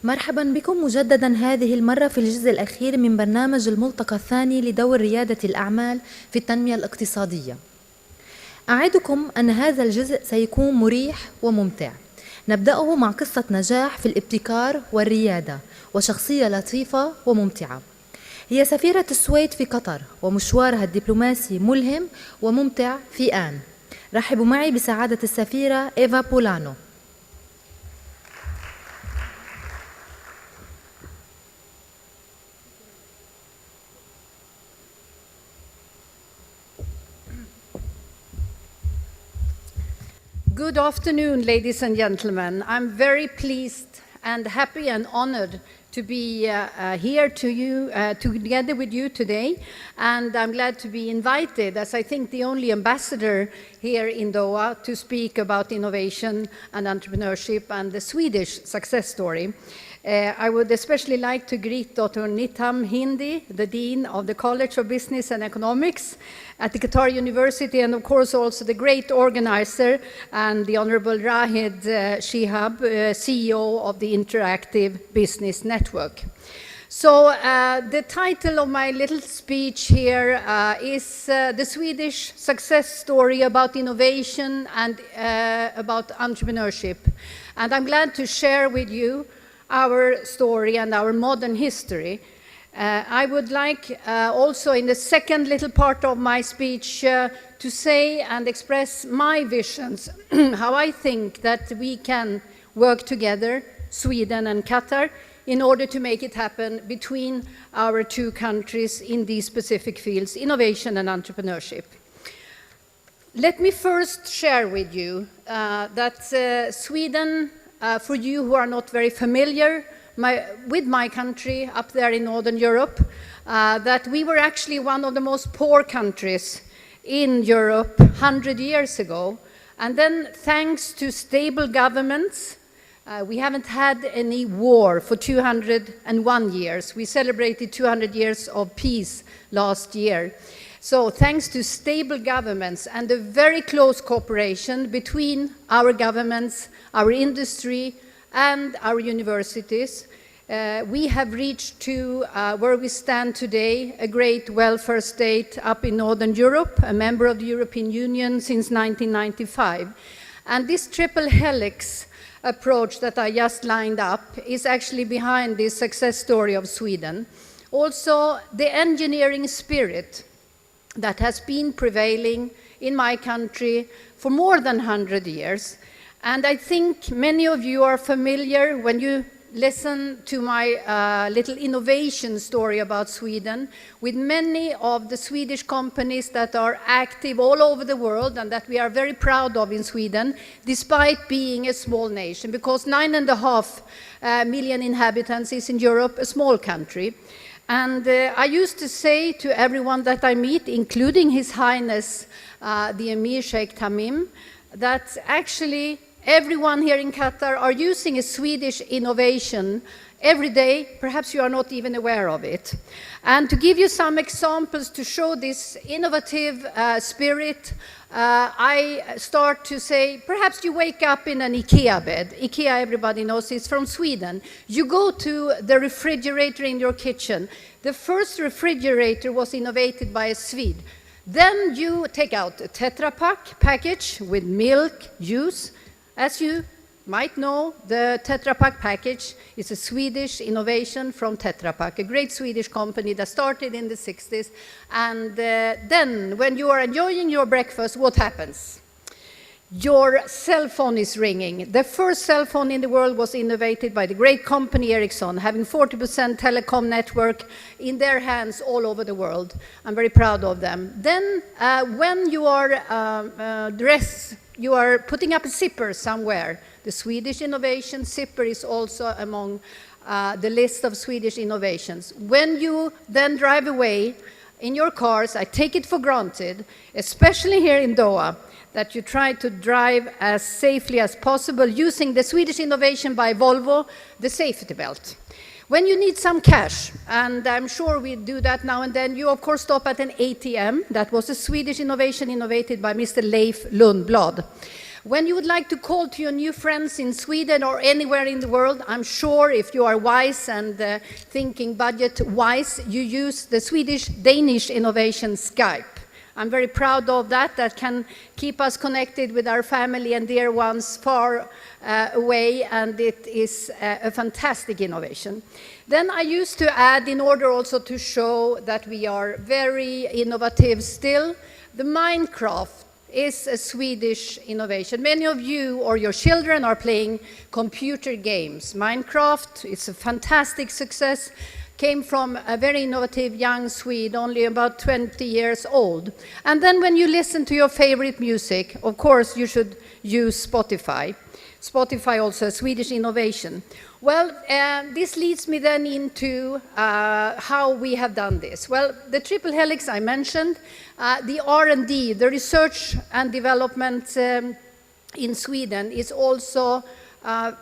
مرحبا بكم مجددا هذه المرة في الجزء الأخير من برنامج الملتقى الثاني لدور ريادة الأعمال في التنمية الاقتصادية. أعدكم أن هذا الجزء سيكون مريح وممتع. نبدأه مع قصة نجاح في الابتكار والريادة وشخصية لطيفة وممتعة. هي سفيرة السويد في قطر ومشوارها الدبلوماسي ملهم وممتع في آن. رحبوا معي بسعادة السفيرة إيفا بولانو. Good afternoon, ladies and gentlemen. I'm very pleased and happy and honored to be here together with you today. And I'm glad to be invited, as I think the only ambassador here in Doha, to speak about innovation and entrepreneurship and the Swedish success story. I would especially like to greet Dr. Nitham Hindi, the Dean of the College of Business and Economics at the Qatar University, and of course also the great organizer and the Honorable Rahid Shihab, CEO of the Interactive Business Network. So the title of my little speech here is the Swedish success story about innovation and about entrepreneurship. And I'm glad to share with you our story and our modern history. I would like also in the second little part of my speech to say and express my visions, how I think that we can work together, Sweden and Qatar, in order to make it happen between our two countries in these specific fields, innovation and entrepreneurship. Let me first share with you that Sweden, for you who are not very familiar with my country up there in Northern Europe, that we were actually one of the most poor countries in Europe 100 years ago. And then thanks to stable governments, we haven't had any war for 201 years. We celebrated 200 years of peace last year. So thanks to stable governments and a very close cooperation between our governments, our industry, and our universities, we have reached to where we stand today, a great welfare state up in Northern Europe, a member of the European Union since 1995. And this triple helix approach that I just lined up is actually behind this success story of Sweden. Also, the engineering spirit that has been prevailing in my country for more than 100 years. And I think many of you are familiar when you listen to my little innovation story about Sweden, with many of the Swedish companies that are active all over the world and that we are very proud of in Sweden, despite being a small nation, because 9.5 million inhabitants is in Europe a small country. And I used to say to everyone that I meet, including His Highness the Emir Sheikh Tamim, that actually everyone here in Qatar are using a Swedish innovation every day. Perhaps you are not even aware of it. And to give you some examples to show this innovative spirit, I start to say, perhaps you wake up in an IKEA bed. IKEA, everybody knows, is from Sweden. You go to the refrigerator in your kitchen. The first refrigerator was innovated by a Swede. Then you take out a Tetra Pak package with milk, juice. As you might know, the Tetra Pak package is a Swedish innovation from Tetra Pak, a great Swedish company that started in the 60s. And then when you are enjoying your breakfast, what happens? Your cell phone is ringing. The first cell phone in the world was innovated by the great company Ericsson, having 40% telecom network in their hands all over the world. I'm very proud of them. Then when you are you are putting up a zipper somewhere. The Swedish innovation zipper is also among the list of Swedish innovations. When you then drive away in your cars, I take it for granted, especially here in Doha, that you try to drive as safely as possible using the Swedish innovation by Volvo, the safety belt. When you need some cash, and I'm sure we do that now and then, you of course stop at an ATM. That was a Swedish innovation innovated by Mr. Leif Lundblad. When you would like to call to your new friends in Sweden or anywhere in the world, I'm sure if you are wise and thinking budget-wise, you use the Swedish-Danish innovation Skype. I'm very proud of that. That can keep us connected with our family and dear ones far away, and it is a fantastic innovation. Then I used to add, in order also to show that we are very innovative still, the Minecraft is a Swedish innovation. Many of you or your children are playing computer games. Minecraft is a fantastic success. Came from a very innovative young Swede, only about 20 years old. And then when you listen to your favorite music, of course you should use Spotify. Spotify also a Swedish innovation. Well, this leads me then into how we have done this. Well, the triple helix I mentioned, the R&D, the research and development in Sweden is also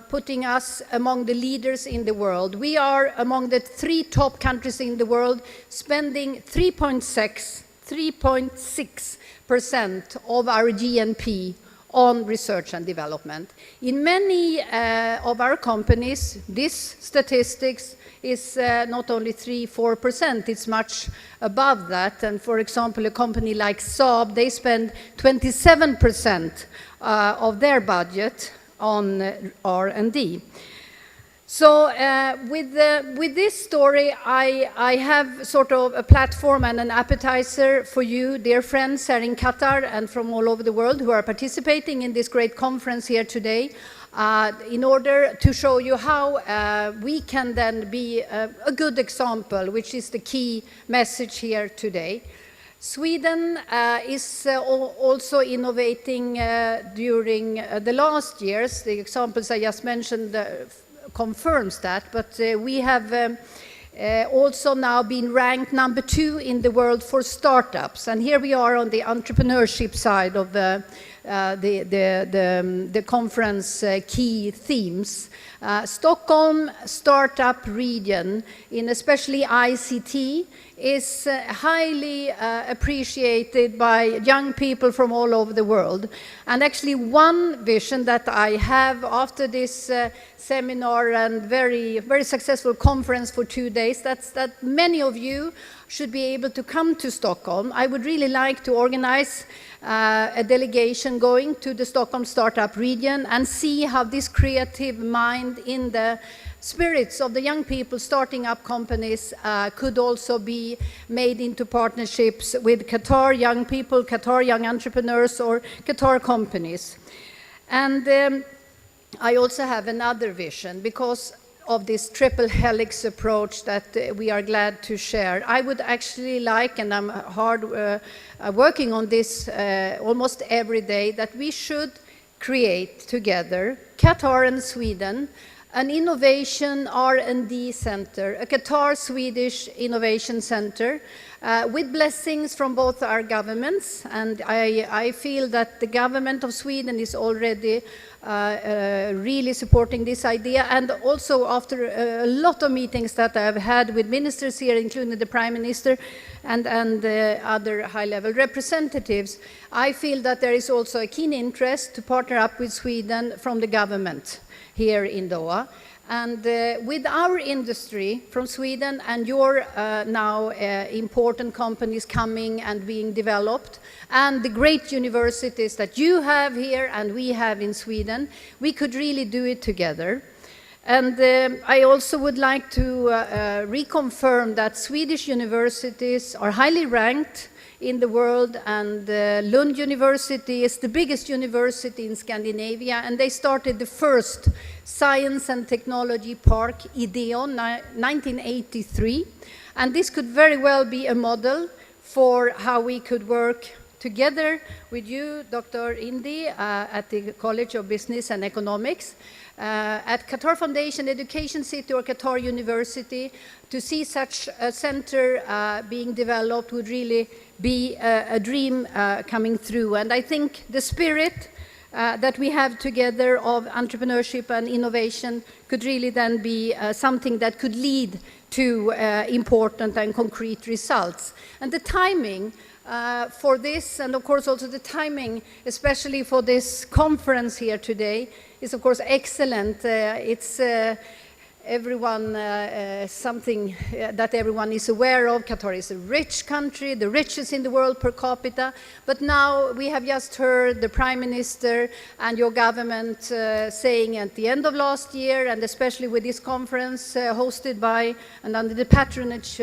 putting us among the leaders in the world. We are among the 3 top countries in the world, spending 3.6% of our GNP on research and development. In many of our companies, this statistics is not only 3-4%, it's much above that. And for example, a company like Saab, they spend 27% of their budget on R&D. So with this story, I have sort of a platform and an appetizer for you, dear friends here in Qatar and from all over the world who are participating in this great conference here today, in order to show you how we can then be a good example, which is the key message here today. Sweden is also innovating during the last years. The examples I just mentioned confirms that, but we have also now been ranked number 2 in the world for startups. And here we are on the entrepreneurship side of the conference key themes. Stockholm startup region, in especially ICT, is highly appreciated by young people from all over the world. And actually one vision that I have after this seminar and very, very successful conference for 2 days, that's that many of you should be able to come to Stockholm. I would really like to organize a delegation going to the Stockholm startup region and see how this creative mind in the spirits of the young people starting up companies could also be made into partnerships with Qatar young people, Qatar young entrepreneurs, or Qatar companies. And I also have another vision because of this triple helix approach that we are glad to share. I would actually like, and I'm hard working on this almost every day, that we should create together, Qatar and Sweden, an innovation R&D center, a Qatar-Swedish innovation center, with blessings from both our governments. And I feel that the government of Sweden is already really supporting this idea. And also after a lot of meetings that I've had with ministers here, including the Prime Minister and other high-level representatives, I feel that there is also a keen interest to partner up with Sweden from the government here in Doha. And with our industry from Sweden and your now important companies coming and being developed, and the great universities that you have here and we have in Sweden, we could really do it together. And I also would like to reconfirm that Swedish universities are highly ranked in the world, and Lund University is the biggest university in Scandinavia, and they started the first science and technology park, IDEON, 1983. And this could very well be a model for how we could work together with you, Dr. Indi, at the College of Business and Economics, at Qatar Foundation Education City or Qatar University. To see such a center being developed would really be a dream coming through. And I think the spirit that we have together of entrepreneurship and innovation could really then be something that could lead to important and concrete results. And the timing for this, and of course also the timing, especially for this conference here today, is of course excellent. It's something that everyone is aware of. Qatar is a rich country, the richest in the world per capita, but now we have just heard the Prime Minister and your government saying at the end of last year, and especially with this conference hosted by and under the patronage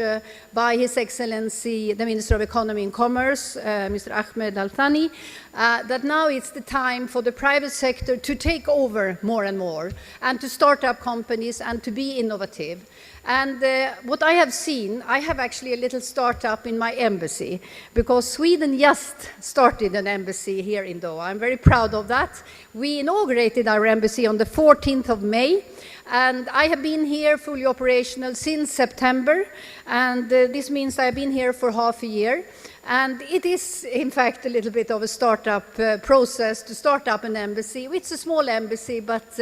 by His Excellency the Minister of Economy and Commerce, Mr. Ahmed Al-Thani, that now it's the time for the private sector to take over more and more and to start up companies and to be innovative. And what I have seen, I have actually a little startup in my embassy, because Sweden just started an embassy here in Doha. I'm very proud of that. We inaugurated our embassy on the 14th of May, and I have been here fully operational since September, and this means I've been here for half a year. And it is, in fact, a little bit of a startup process to start up an embassy. It's a small embassy, but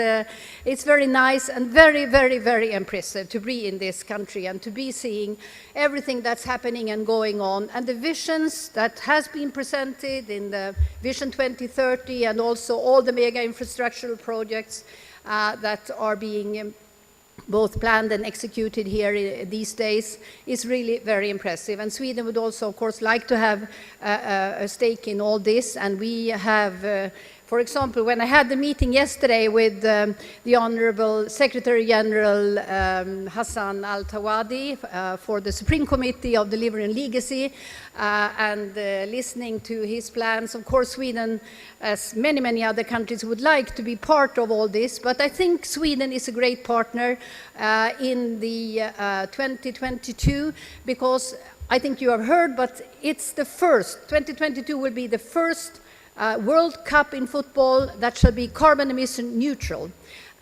it's very nice and very, very, very impressive to be in this country and to be seeing everything that's happening and going on, and the visions that has been presented in the Vision 2030, and also all the mega infrastructural projects that are being both planned and executed here these days is really very impressive. And Sweden would also, of course, like to have a stake in all this. And we have, for example, when I had the meeting yesterday with the Honorable Secretary General Hassan Al-Tawadi for the Supreme Committee of Delivery and Legacy, and listening to his plans, of course, Sweden, as many, many other countries, would like to be part of all this. But I think Sweden is a great partner in the 2022, because I think you have heard, but it's the first, 2022 will be the first World Cup in football that shall be carbon emission neutral.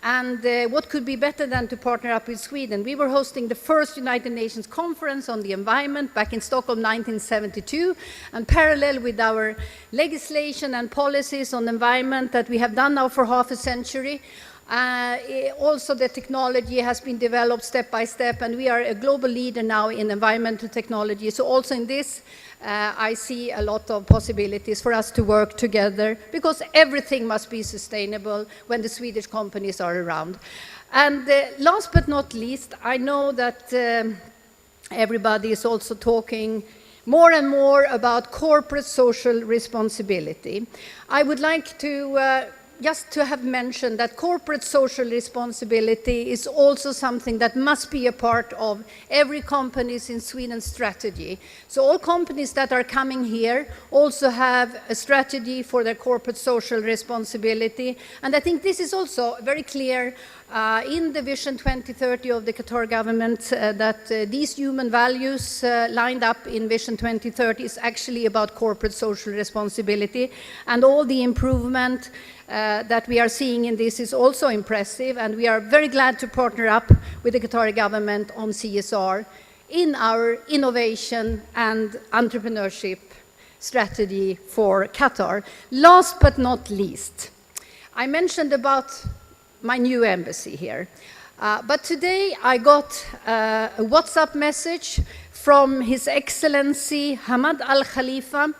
And what could be better than to partner up with Sweden? We were hosting the first United Nations conference on the environment back in Stockholm 1972, and parallel with our legislation and policies on environment that we have done now for half a century, also the technology has been developed step by step, and we are a global leader now in environmental technology. So also in this, I see a lot of possibilities for us to work together, because everything must be sustainable when the Swedish companies are around. And last but not least, I know that everybody is also talking more and more about corporate social responsibility. I would like to just to have mentioned that corporate social responsibility is also something that must be a part of every company's in Sweden strategy. So all companies that are coming here also have a strategy for their corporate social responsibility. And I think this is also very clear in the Vision 2030 of the Qatar government, that these human values lined up in Vision 2030 is actually about corporate social responsibility, and all the improvement that we are seeing in this is also impressive, and we are very glad to partner up with the Qatari government on CSR in our innovation and entrepreneurship strategy for Qatar. Last but not least, I mentioned about my new embassy here. But today I got a WhatsApp message from His Excellency Hamad Al Khalifa,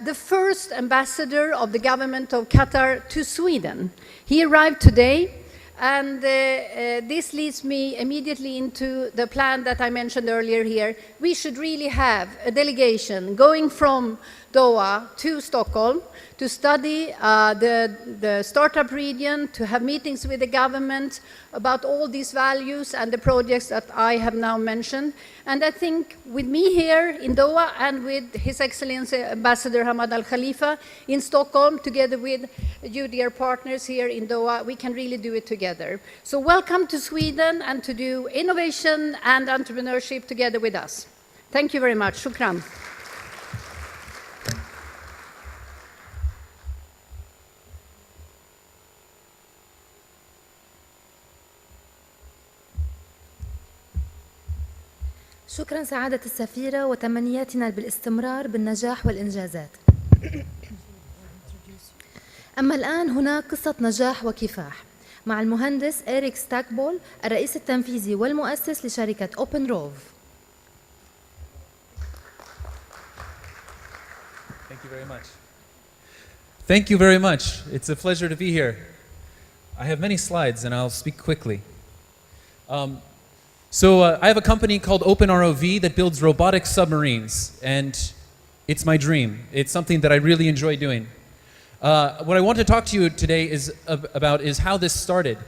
the first ambassador of the government of Qatar to Sweden. He arrived today, and this leads me immediately into the plan that I mentioned earlier here. We should really have a delegation going from Doha to Stockholm to study the startup region, to have meetings with the government about all these values and the projects that I have now mentioned. And I think with me here in Doha and with His Excellency Ambassador Hamad Al Khalifa in Stockholm, together with you dear partners here in Doha, we can really do it together. So welcome to Sweden and to do innovation and entrepreneurship together with us. Thank you very much. Shukran. شكرا سعادة السفيرة، وتمنياتنا بالاستمرار بالنجاح والإنجازات. أما الآن هناك قصة نجاح وكفاح مع المهندس إريك ستاكبول الرئيس التنفيذي والمؤسس لشركة OpenROV. Thank you very much. Thank you very much. It's a pleasure to be here. I have many slides and I'll speak quickly. I have a company called OpenROV that builds robotic submarines, and it's my dream. It's something that I really enjoy doing. What I want to talk to you today about is how this started.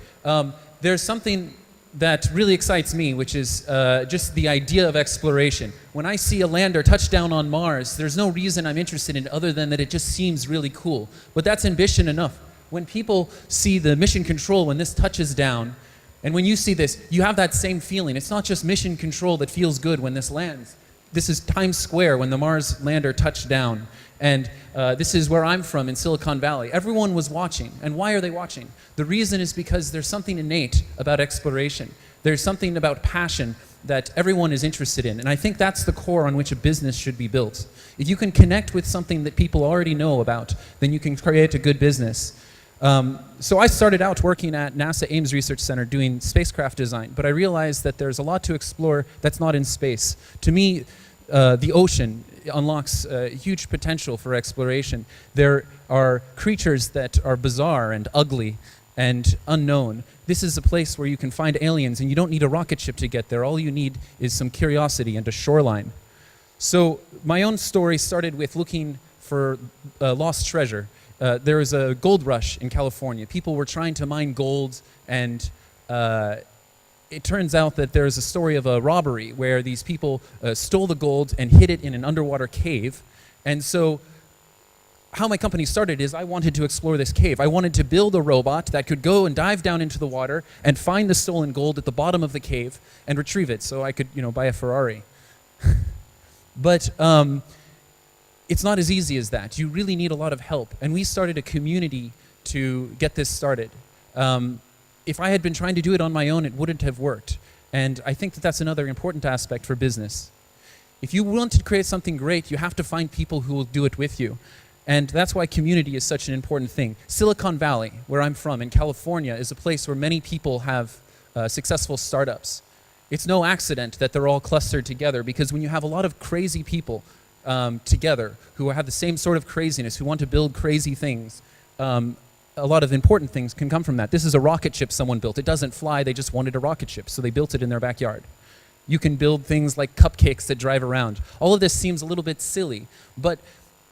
There's something that really excites me, which is just the idea of exploration. When I see a lander touch down on Mars, there's no reason I'm interested in it other than that it just seems really cool. But that's ambition enough. When people see the mission control, when this touches down, and when you see this, you have that same feeling. It's not just mission control that feels good when this lands. This is Times Square when the Mars lander touched down. And this is where I'm from in Silicon Valley. Everyone was watching. And why are they watching? The reason is because there's something innate about exploration. There's something about passion that everyone is interested in. And I think that's the core on which a business should be built. If you can connect with something that people already know about, then you can create a good business. So I started out working at NASA Ames Research Center doing spacecraft design, but I realized that there's a lot to explore that's not in space. To me, the ocean unlocks huge potential for exploration. There are creatures that are bizarre and ugly and unknown. This is a place where you can find aliens, and you don't need a rocket ship to get there. All you need is some curiosity and a shoreline. So my own story started with looking for lost treasure. There was a gold rush in California. People were trying to mine gold, and it turns out that there's a story of a robbery where these people stole the gold and hid it in an underwater cave. And so how my company started is I wanted to explore this cave. I wanted to build a robot that could go and dive down into the water and find the stolen gold at the bottom of the cave and retrieve it so I could, buy a Ferrari. But it's not as easy as that. You really need a lot of help. And we started a community to get this started. If I had been trying to do it on my own, it wouldn't have worked. And I think that that's another important aspect for business. If you want to create something great, you have to find people who will do it with you. And that's why community is such an important thing. Silicon Valley, where I'm from, in California, is a place where many people have successful startups. It's no accident that they're all clustered together, because when you have a lot of crazy people together who have the same sort of craziness, who want to build crazy things, a lot of important things can come from that. This is a rocket ship someone built. It doesn't fly, they just wanted a rocket ship, so they built it in their backyard. You can build things like cupcakes that drive around. All of this seems a little bit silly, but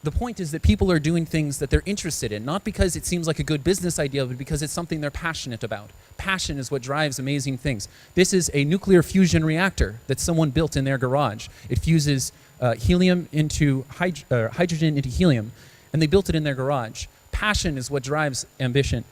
the point is that people are doing things that they're interested in, not because it seems like a good business idea, but because it's something they're passionate about. Passion is what drives amazing things. This is a nuclear fusion reactor that someone built in their garage. It fuses helium into hydrogen into helium, and they built it in their garage. Passion is what drives ambition.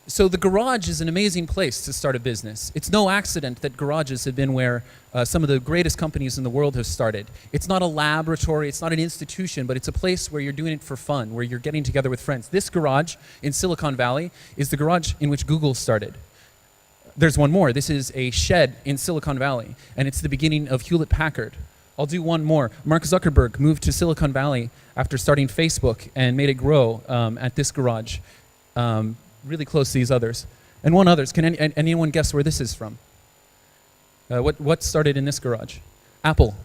So the garage is an amazing place to start a business. It's no accident that garages have been where some of the greatest companies in the world have started. It's not a laboratory, it's not an institution, but it's a place where you're doing it for fun, where you're getting together with friends. This garage in Silicon Valley is the garage in which Google started. There's one more. This is a shed in Silicon Valley, and it's the beginning of Hewlett-Packard. I'll do one more. Mark Zuckerberg moved to Silicon Valley after starting Facebook and made it grow at this garage, really close to these others. And one others. Can anyone guess where this is from? What started in this garage? Apple.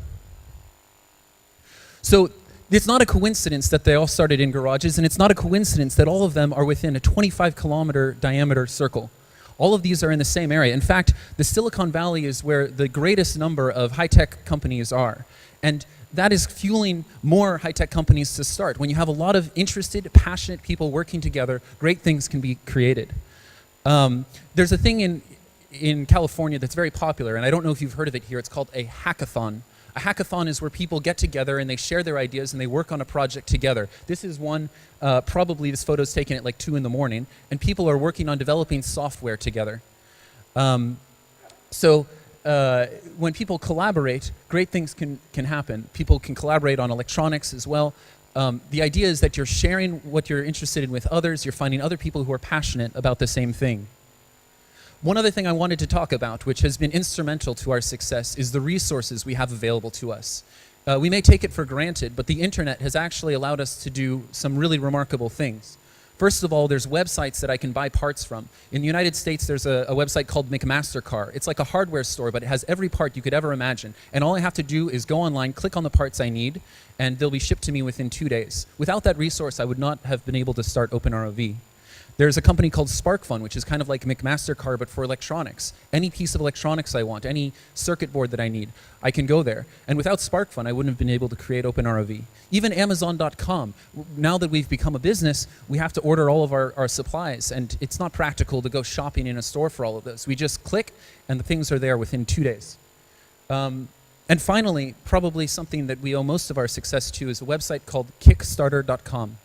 So it's not a coincidence that they all started in garages, and it's not a coincidence that all of them are within a 25-kilometer diameter circle. All of these are in the same area. In fact, the Silicon Valley is where the greatest number of high-tech companies are. And that is fueling more high-tech companies to start. When you have a lot of interested, passionate people working together, great things can be created. There's a thing in California that's very popular, and I don't know if you've heard of it here. It's called a hackathon. A hackathon is where people get together and they share their ideas and they work on a project together. This is one, probably this photo is taken at like 2 in the morning, and people are working on developing software together. When people collaborate, great things can happen. People can collaborate on electronics as well. The idea is that you're sharing what you're interested in with others. You're finding other people who are passionate about the same thing. One other thing I wanted to talk about, which has been instrumental to our success, is the resources we have available to us. We may take it for granted, but the internet has actually allowed us to do some really remarkable things. First of all, there's websites that I can buy parts from. In the United States, there's a website called McMaster-Car. It's like a hardware store, but it has every part you could ever imagine. And all I have to do is go online, click on the parts I need, and they'll be shipped to me within 2 days. Without that resource, I would not have been able to start OpenROV. There's a company called SparkFun, which is kind of like McMaster-Car, but for electronics. Any piece of electronics I want, any circuit board that I need, I can go there. And without SparkFun, I wouldn't have been able to create OpenROV. Even Amazon.com, now that we've become a business, we have to order all of our supplies, and it's not practical to go shopping in a store for all of those. We just click, and the things are there within 2 days. And finally, probably something that we owe most of our success to is a website called Kickstarter.com.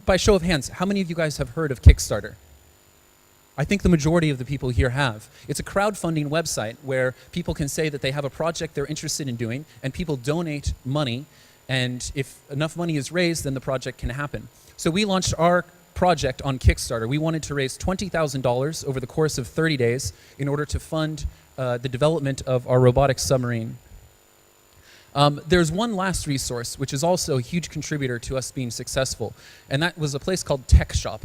By show of hands, how many of you guys have heard of Kickstarter? I think the majority of the people here have. It's a crowdfunding website where people can say that they have a project they're interested in doing, and people donate money, and if enough money is raised, then the project can happen. So we launched our project on Kickstarter. We wanted to raise $20,000 over the course of 30 days in order to fund the development of our robotic submarine. There's one last resource, which is also a huge contributor to us being successful, and that was a place called Tech Shop.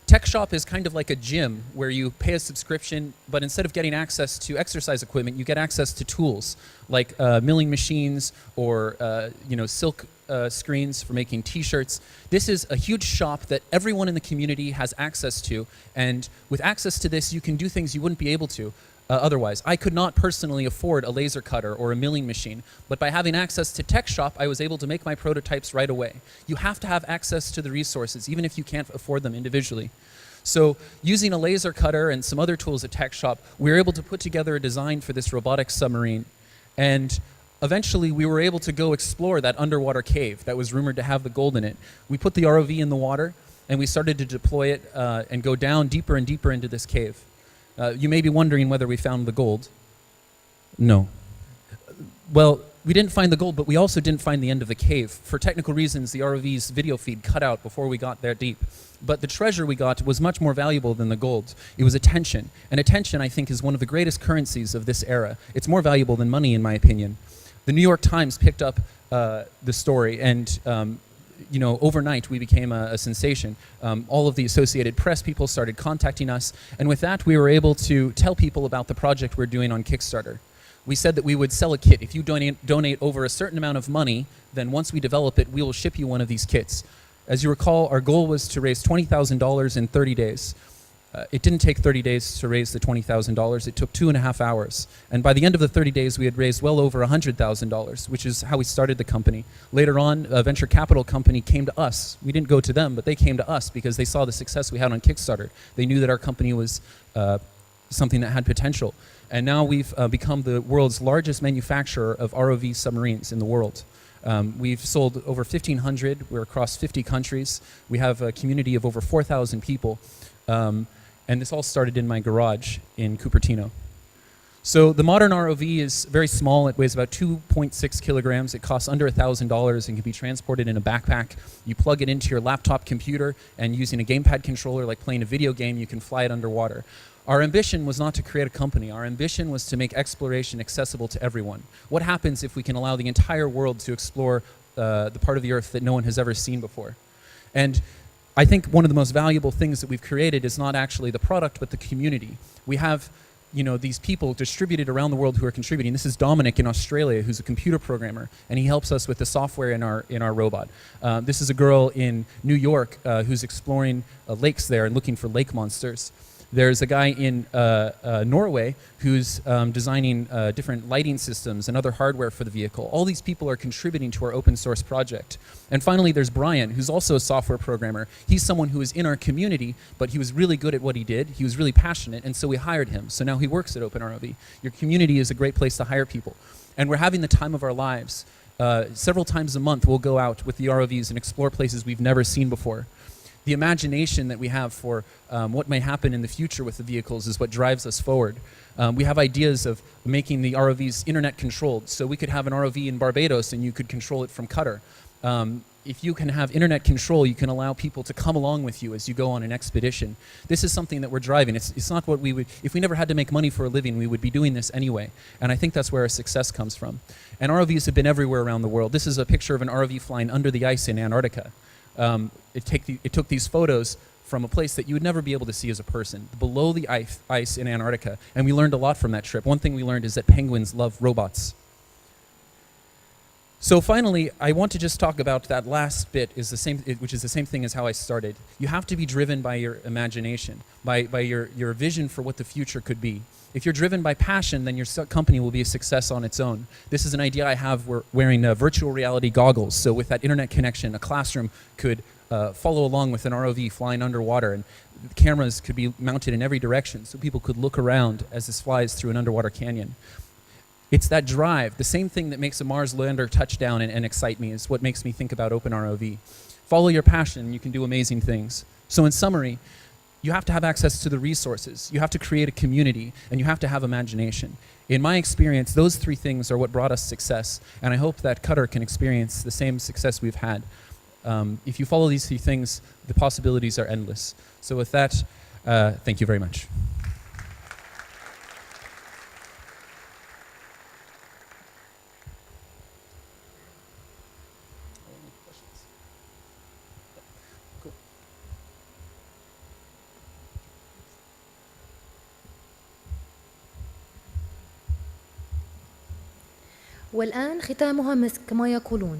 Tech Shop is kind of like a gym where you pay a subscription, but instead of getting access to exercise equipment, you get access to tools like milling machines or silk screens for making T-shirts. This is a huge shop that everyone in the community has access to, and with access to this, you can do things you wouldn't be able to. Otherwise, I could not personally afford a laser cutter or a milling machine, but by having access to Tech Shop, I was able to make my prototypes right away. You have to have access to the resources, even if you can't afford them individually. So using a laser cutter and some other tools at Tech Shop, we were able to put together a design for this robotic submarine. And eventually, we were able to go explore that underwater cave that was rumored to have the gold in it. We put the ROV in the water, and we started to deploy it and go down deeper and deeper into this cave. You may be wondering whether we found the gold. No. Well, we didn't find the gold, but we also didn't find the end of the cave. For technical reasons, the ROV's video feed cut out before we got there deep. But the treasure we got was much more valuable than the gold. It was attention. And attention, I think, is one of the greatest currencies of this era. It's more valuable than money, in my opinion. The New York Times picked up the story, and overnight we became a sensation. All of the Associated Press people started contacting us, and with that we were able to tell people about the project we're doing on Kickstarter. We said that we would sell a kit. If you donate over a certain amount of money, then once we develop it, we will ship you one of these kits. As you recall, our goal was to raise $20,000 in 30 days. It didn't take 30 days to raise the $20,000. It took 2.5 hours. And by the end of the 30 days, we had raised well over $100,000, which is how we started the company. Later on, a venture capital company came to us. We didn't go to them, but they came to us because they saw the success we had on Kickstarter. They knew that our company was something that had potential. And now we've become the world's largest manufacturer of ROV submarines in the world. We've sold over 1,500. We're across 50 countries. We have a community of over 4,000 people. And this all started in my garage in Cupertino. So the modern ROV is very small. It weighs about 2.6 kilograms. It costs under $1,000 and can be transported in a backpack. You plug it into your laptop computer, and using a gamepad controller like playing a video game, you can fly it underwater. Our ambition was not to create a company. Our ambition was to make exploration accessible to everyone. What happens if we can allow the entire world to explore the part of the Earth that no one has ever seen before? And I think one of the most valuable things that we've created is not actually the product, but the community. We have these people distributed around the world who are contributing. This is Dominic in Australia, who's a computer programmer, and he helps us with the software in our robot. This is a girl in New York who's exploring lakes there and looking for lake monsters. There's a guy in Norway who's designing different lighting systems and other hardware for the vehicle. All these people are contributing to our open source project. And finally, there's Brian, who's also a software programmer. He's someone who is in our community, but he was really good at what he did. He was really passionate, and so we hired him. So now he works at OpenROV. Your community is a great place to hire people. And we're having the time of our lives. Several times a month, we'll go out with the ROVs and explore places we've never seen before. The imagination that we have for what may happen in the future with the vehicles is what drives us forward. We have ideas of making the ROVs internet controlled, so we could have an ROV in Barbados and you could control it from Qatar. if you can have internet control, you can allow people to come along with you as you go on an expedition. This is something that we're driving. It's not what we would, if we never had to make money for a living, we would be doing this anyway. And I think that's where our success comes from. And ROVs have been everywhere around the world. This is a picture of an ROV flying under the ice in Antarctica. It took these photos from a place that you would never be able to see as a person, below the ice in Antarctica. And we learned a lot from that trip. One thing we learned is that penguins love robots. So finally, I want to just talk about that last bit, which is the same thing as how I started. You have to be driven by your imagination, by your vision for what the future could be. If you're driven by passion, then your company will be a success on its own. This is an idea I have. We're wearing virtual reality goggles. So with that internet connection, a classroom could follow along with an ROV flying underwater, and cameras could be mounted in every direction so people could look around as this flies through an underwater canyon. It's that drive, the same thing that makes a Mars lander touchdown and excite me is what makes me think about OpenROV. Follow your passion and you can do amazing things. So in summary, you have to have access to the resources, you have to create a community, and you have to have imagination. In my experience, those three things are what brought us success, and I hope that Qatar can experience the same success we've had. If you follow these three things, the possibilities are endless. So with that, thank you very much. والآن ختامها مسك كما يقولون،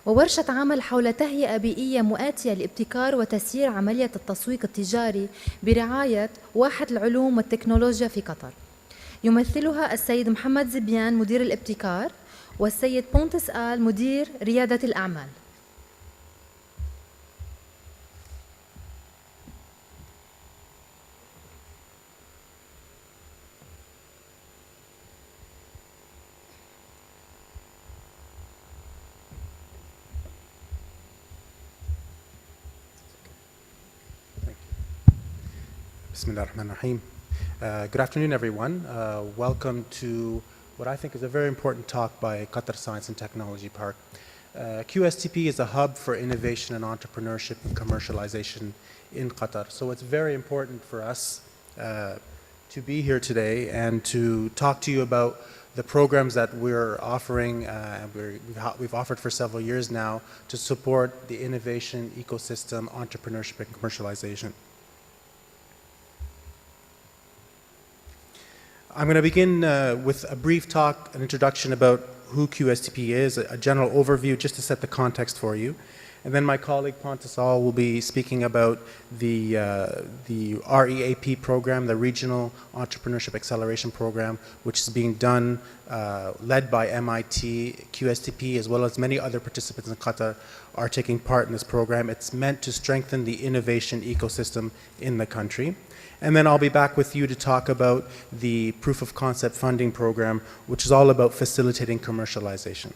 وورشة عمل حول تهيئة بيئية مؤاتية لابتكار وتسيير عملية التسويق التجاري برعاية واحة العلوم والتكنولوجيا في قطر. يمثلها السيد محمد زبيان مدير الابتكار، والسيد بونتس آل مدير ريادة الأعمال. Bismillahirrahmanirrahim. Good afternoon, everyone. Welcome to what I think is a very important talk by Qatar Science and Technology Park. QSTP is a hub for innovation and entrepreneurship and commercialization in Qatar. So it's very important for us to be here today and to talk to you about the programs that we're offering, we've offered for several years now to support the innovation ecosystem, entrepreneurship, and commercialization. I'm going to begin with a brief talk, an introduction about who QSTP is, a general overview just to set the context for you. And then my colleague Pontus All will be speaking about the REAP program, the Regional Entrepreneurship Acceleration Program, which is being done, led by MIT, QSTP, as well as many other participants in Qatar are taking part in this program. It's meant to strengthen the innovation ecosystem in the country. And then I'll be back with you to talk about the Proof of Concept Funding Program, which is all about facilitating commercialization.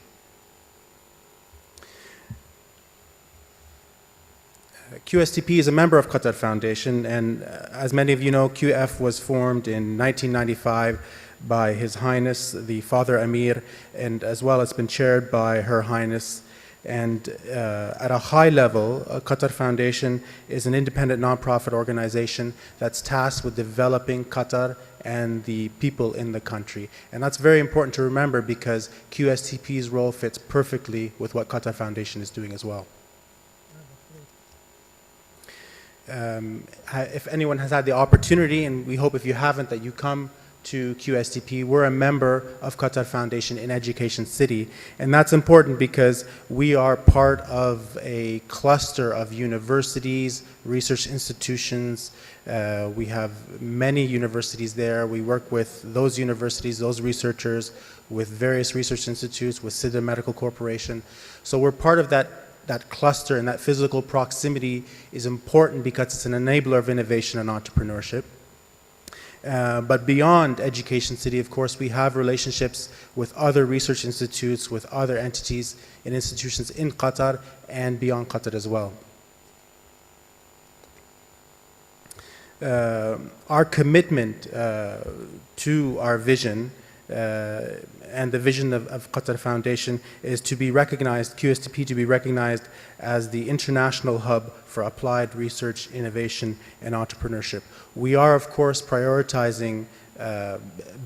QSTP is a member of Qatar Foundation, and as many of you know, QF was formed in 1995 by His Highness, the Father Amir, and as well as been chaired by Her Highness. And at a high level, Qatar Foundation is an independent nonprofit organization that's tasked with developing Qatar and the people in the country. And that's very important to remember because QSTP's role fits perfectly with what Qatar Foundation is doing as well. If anyone has had the opportunity, and we hope if you haven't that you come to QSTP, we're a member of Qatar Foundation in Education City, and that's important because we are part of a cluster of universities, research institutions. We have many universities there. We work with those universities, those researchers, with various research institutes, with Sidra Medical Corporation. So we're part of that cluster, and that physical proximity is important because it's an enabler of innovation and entrepreneurship. But beyond Education City, of course, we have relationships with other research institutes, with other entities and institutions in Qatar and beyond Qatar as well. Our commitment to our vision and the vision of Qatar Foundation is to be recognized, QSTP to be recognized as the international hub for applied research, innovation, and entrepreneurship. We are, of course, prioritizing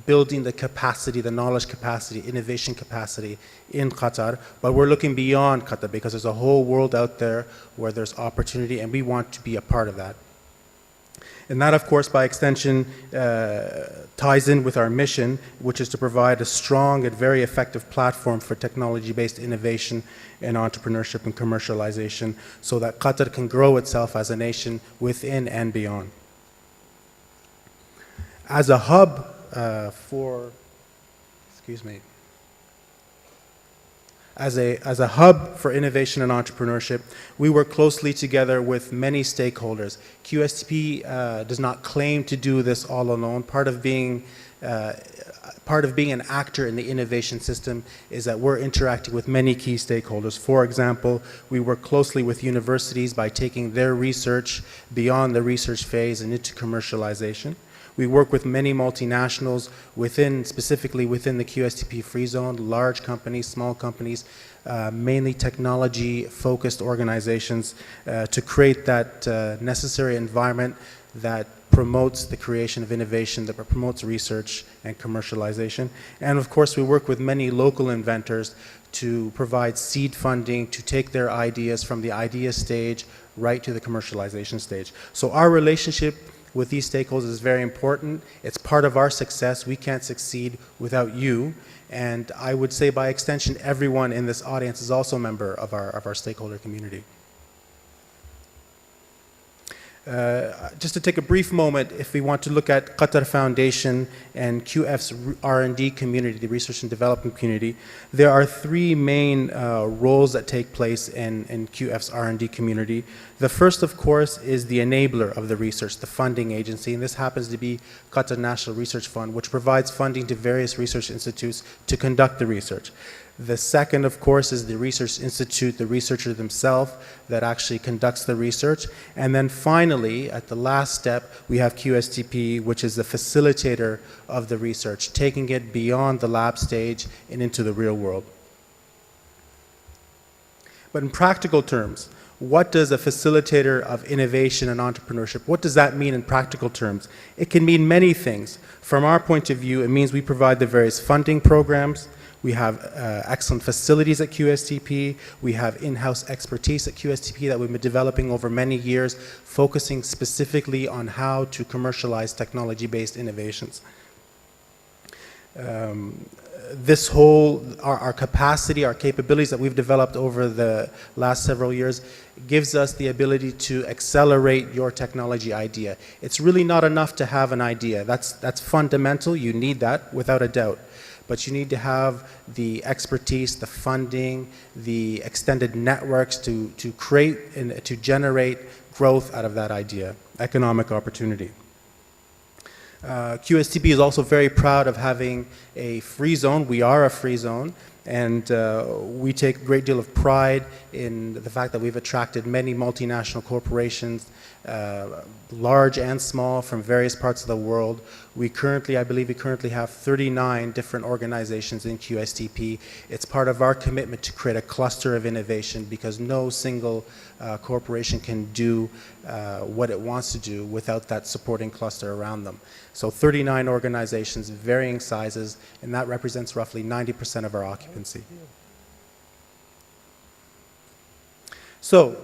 building the capacity, the knowledge capacity, innovation capacity in Qatar, but we're looking beyond Qatar because there's a whole world out there where there's opportunity, and we want to be a part of that. And that, of course, by extension, ties in with our mission, which is to provide a strong and very effective platform for technology-based innovation and entrepreneurship and commercialization so that Qatar can grow itself as a nation within and beyond. As a hub As a hub for innovation and entrepreneurship, we work closely together with many stakeholders. QSTP does not claim to do this all alone. Part of being an actor in the innovation system is that we're interacting with many key stakeholders. For example, we work closely with universities by taking their research beyond the research phase and into commercialization. We work with many multinationals specifically within the QSTP free zone, large companies, small companies, mainly technology-focused organizations to create that necessary environment that promotes the creation of innovation, that promotes research and commercialization. And of course, we work with many local inventors to provide seed funding to take their ideas from the idea stage right to the commercialization stage. So our relationship with these stakeholders is very important. It's part of our success. We can't succeed without you. And I would say by extension, everyone in this audience is also a member of our stakeholder community. Just to take a brief moment, if we want to look at Qatar Foundation and QF's R&D community, the research and development community, there are three main roles that take place in QF's R&D community. The first, of course, is the enabler of the research, the funding agency, and this happens to be Qatar National Research Fund, which provides funding to various research institutes to conduct the research. The second, of course, is the research institute, the researcher themselves that actually conducts the research. And then finally, at the last step, we have QSTP, which is the facilitator of the research, taking it beyond the lab stage and into the real world. But in practical terms, what does a facilitator of innovation and entrepreneurship, what does that mean in practical terms? It can mean many things. From our point of view, it means we provide the various funding programs. We have excellent facilities at QSTP. We have in-house expertise at QSTP that we've been developing over many years, focusing specifically on how to commercialize technology-based innovations. This whole, our capacity, our capabilities that we've developed over the last several years gives us the ability to accelerate your technology idea. It's really not enough to have an idea. That's fundamental. You need that without a doubt. But you need to have the expertise, the funding, the extended networks to create and to generate growth out of that idea, economic opportunity. QSTP is also very proud of having a free zone. We are a free zone, and we take a great deal of pride in the fact that we've attracted many multinational corporations, large and small, from various parts of the world. I believe we currently have 39 different organizations in QSTP. It's part of our commitment to create a cluster of innovation because no single corporation can do what it wants to do without that supporting cluster around them. So 39 organizations, varying sizes, and that represents roughly 90% of our occupancy. So,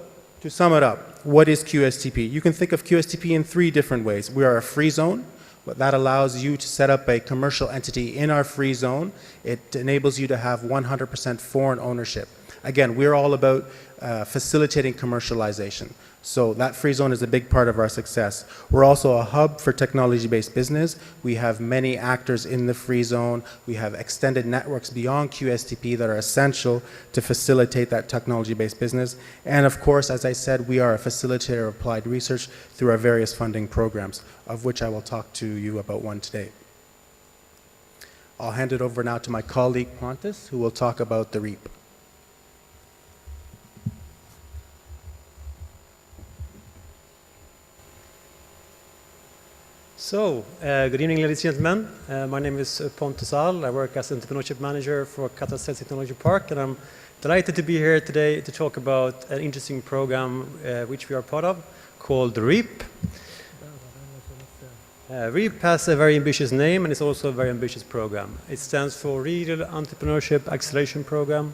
to sum it up, what is QSTP? You can think of QSTP in three different ways. We are a free zone. That allows you to set up a commercial entity in our free zone. It enables you to have 100% foreign ownership. Again, we're all about facilitating commercialization. So that free zone is a big part of our success. We're also a hub for technology-based business. We have many actors in the free zone. We have extended networks beyond QSTP that are essential to facilitate that technology-based business. And of course, as I said, we are a facilitator of applied research through our various funding programs, of which I will talk to you about one today. I'll hand it over now to my colleague Pontus, who will talk about the REAP. Good evening, ladies and gentlemen. My name is Pontus Al. I work as Entrepreneurship Manager for Qatar Sales Technology Park, and I'm delighted to be here today to talk about an interesting program which we are part of called REAP. REAP has a very ambitious name, and it's also a very ambitious program. It stands for Real Entrepreneurship Acceleration Program.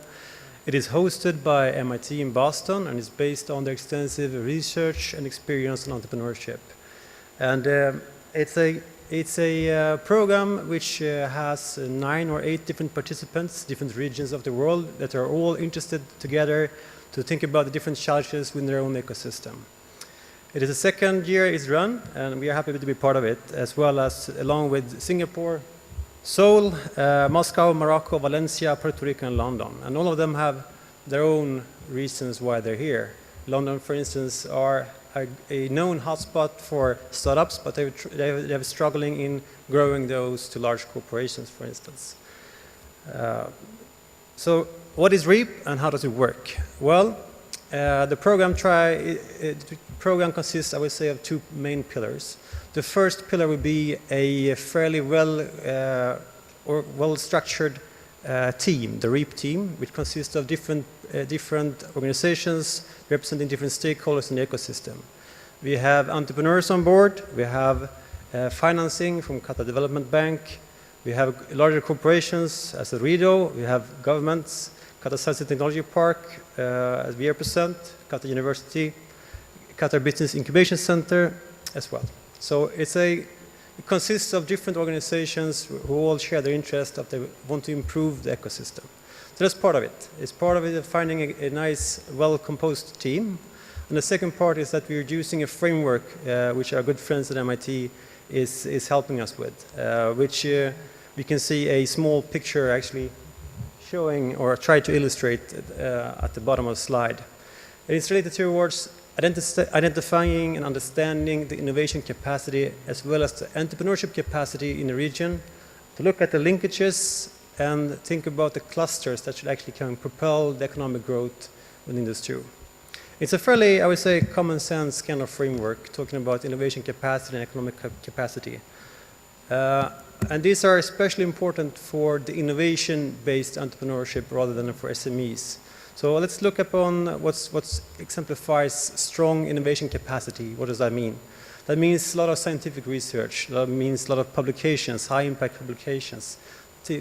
It is hosted by MIT in Boston, and is based on their extensive research and experience in entrepreneurship. And it's a program which has 9 or 8 different participants, different regions of the world that are all interested together to think about the different challenges within their own ecosystem. It is the second year it's run, and we are happy to be part of it, as well as along with Singapore, Seoul, Moscow, Morocco, Valencia, Puerto Rico, and London. And all of them have their own reasons why they're here. London, for instance, are a known hotspot for startups, but they're struggling in growing those to large corporations, for instance. So what is REAP and how does it work? Well, the program consists, I would say, of 2 main pillars. The first pillar would be a fairly well-structured team, the REAP team, which consists of different organizations representing different stakeholders in the ecosystem. We have entrepreneurs on board, we have financing from Qatar Development Bank, we have larger corporations as a REDO, we have governments, Qatar Science and Technology Park, as we represent, Qatar University, Qatar Business Incubation Center as well. So it consists of different organizations who all share their interest that they want to improve the ecosystem. So that's part of it. It's part of it finding a nice, well-composed team. And the second part is that we're using a framework which our good friends at MIT is helping us with, which we can see a small picture actually showing or try to illustrate at the bottom of the slide. It's related towards identifying and understanding the innovation capacity as well as the entrepreneurship capacity in the region, to look at the linkages and think about the clusters that should actually can propel the economic growth within those two. It's a fairly, I would say, common sense kind of framework talking about innovation capacity and economic capacity. And these are especially important for the innovation-based entrepreneurship rather than for SMEs. So let's look upon what exemplifies strong innovation capacity. What does that mean? That means a lot of scientific research. That means a lot of publications, high-impact publications,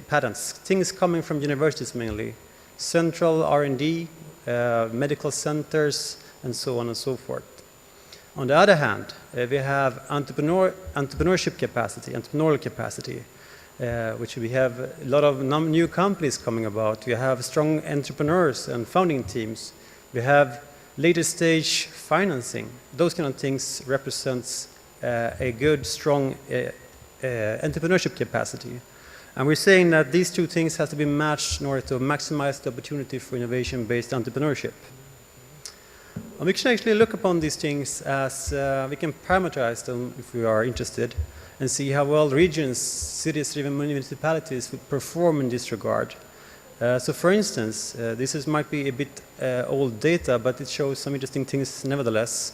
patents, things coming from universities mainly, central R&D, medical centers, and so on and so forth. On the other hand, we have entrepreneurship capacity, entrepreneurial capacity, which we have a lot of new companies coming about. We have strong entrepreneurs and founding teams. We have later stage financing. Those kind of things represents a good, strong entrepreneurship capacity. And we're saying that these 2 things have to be matched in order to maximize the opportunity for innovation-based entrepreneurship. And we can actually look upon these things as we can parameterize them if we are interested and see how well regions, cities, or even municipalities would perform in this regard. So for instance, might be a bit old data, but it shows some interesting things nevertheless.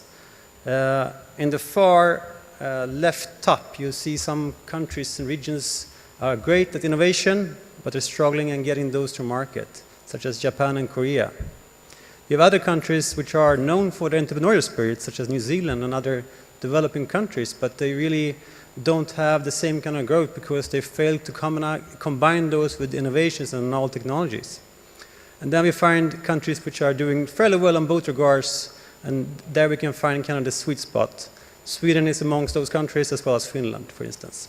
In the far left top, you see some countries and regions are great at innovation, but are struggling in getting those to market, such as Japan and Korea. You have other countries which are known for their entrepreneurial spirit, such as New Zealand and other developing countries, but they really don't have the same kind of growth because they failed to combine those with innovations and novel technologies. And then we find countries which are doing fairly well in both regards, and there we can find kind of the sweet spot. Sweden is amongst those countries, as well as Finland, for instance.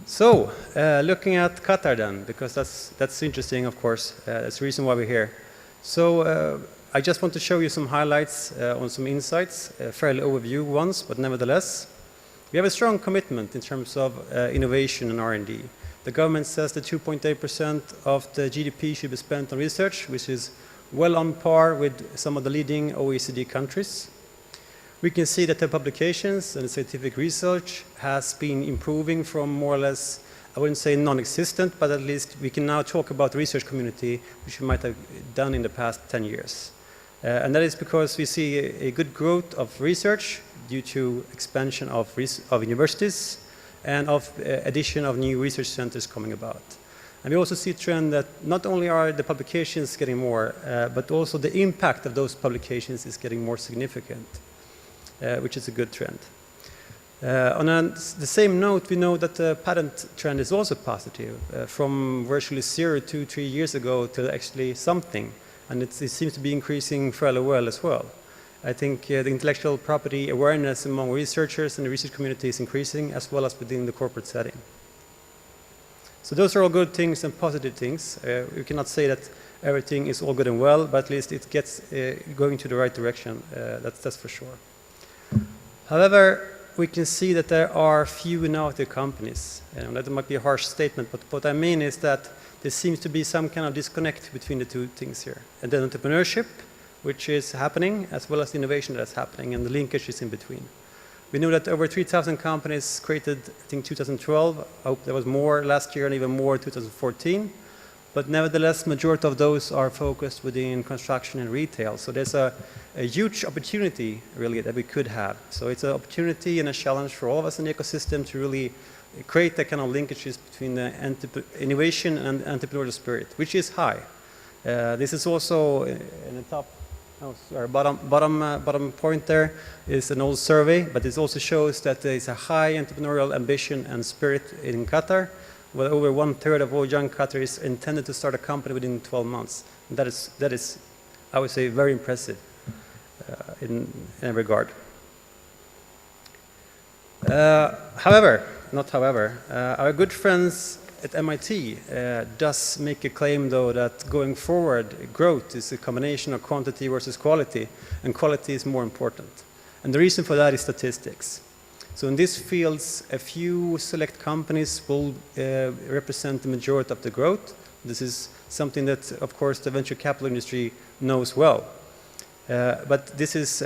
So, looking at Qatar then, because that's interesting, of course. That's the reason why we're here. So, I just want to show you some highlights on some insights, fairly overview ones, but nevertheless. We have a strong commitment in terms of innovation and R&D. The government says that 2.8% of the GDP should be spent on research, which is well on par with some of the leading OECD countries. We can see that the publications and the scientific research has been improving from more or less, I wouldn't say non-existent, but at least we can now talk about the research community, which we might have done in the past 10 years. And that is because we see a good growth of research due to expansion of universities and of addition of new research centers coming about. And we also see a trend that not only are the publications getting more, but also the impact of those publications is getting more significant, which is a good trend. On the same note, we know that the patent trend is also positive, from virtually 0 to 3 years ago to actually something, and it seems to be increasing fairly well as well. I think the intellectual property awareness among researchers and the research community is increasing, as well as within the corporate setting. So those are all good things and positive things. We cannot say that everything is all good and well, but at least it gets going to the right direction, that's for sure. However, we can see that there are few innovative companies. That might be a harsh statement, but what I mean is that there seems to be some kind of disconnect between the two things here. And then entrepreneurship, which is happening, as well as the innovation that's happening, and the linkage is in between. We know that over 3,000 companies created, I think, 2012. I hope there was more last year and even more 2014. But nevertheless, majority of those are focused within construction and retail. So there's a huge opportunity, really, that we could have. So it's an opportunity and a challenge for all of us in the ecosystem to really create that kind of linkages between the innovation and entrepreneurial spirit, which is high. This is also in the top, bottom point there is an old survey, but it also shows that there is a high entrepreneurial ambition and spirit in Qatar. Well, over 1/3 of all young Qataris intended to start a company within 12 months. And that is, I would say, very impressive in that regard. Our good friends at MIT does make a claim, though, that going forward, growth is a combination of quantity versus quality, and quality is more important. And the reason for that is statistics. So in these fields, a few select companies will represent the majority of the growth. This is something that, of course, the venture capital industry knows well. But this is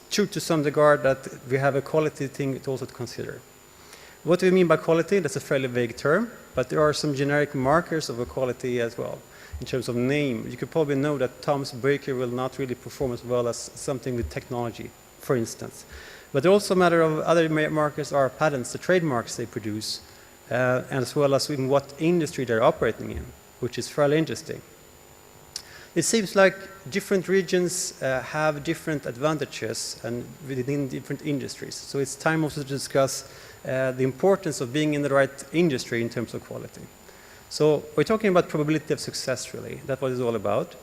true to some regard, that we have a quality thing to also consider. What do we mean by quality? That's a fairly vague term, but there are some generic markers of a quality as well. In terms of name, you could probably know that Tom's Baker will not really perform as well as something with technology, for instance. But also a matter of other markers are patents, the trademarks they produce, as well as in what industry they're operating in, which is fairly interesting. It seems like different regions have different advantages and within different industries. So it's time also to discuss the importance of being in the right industry in terms of quality. So we're talking about probability of success, really. That's what it's all about.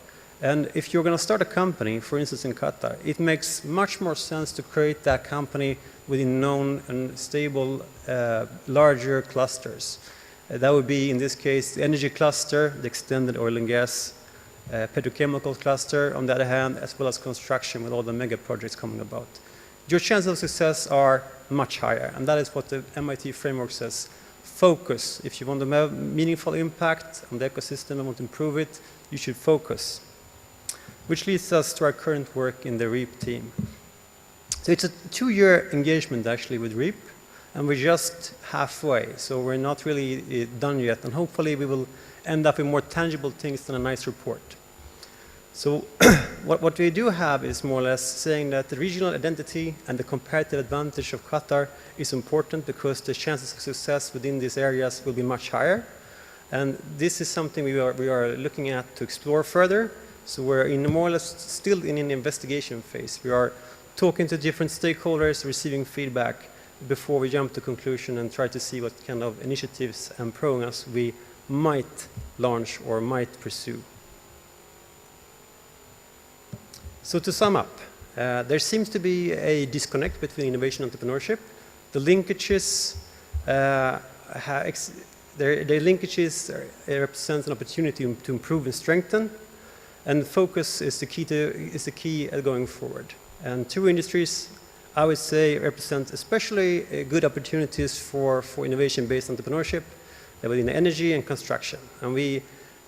And if you're going to start a company, for instance, in Qatar, it makes much more sense to create that company within known and stable, larger clusters. That would be, in this case, the energy cluster, the extended oil and gas, petrochemical cluster, on the other hand, as well as construction with all the mega projects coming about. Your chances of success are much higher, and that is what the MIT framework says. Focus. If you want to have meaningful impact on the ecosystem and want to improve it, you should focus. Which leads us to our current work in the REAP team. So it's a 2-year engagement actually with REAP, and we're just halfway, so we're not really done yet, and hopefully we will end up with more tangible things than a nice report. So what we do have is more or less saying that the regional identity and the comparative advantage of Qatar is important because the chances of success within these areas will be much higher. And this is something we are looking at to explore further. So we're in more or less still in an investigation phase. We are talking to different stakeholders, receiving feedback before we jump to conclusion and try to see what kind of initiatives and programs we might launch or might pursue. So to sum up, there seems to be a disconnect between innovation and entrepreneurship. The linkages, represent an opportunity to improve and strengthen, and focus is the key going forward. And 2 industries, I would say, represent especially good opportunities for innovation-based entrepreneurship within energy and construction. And we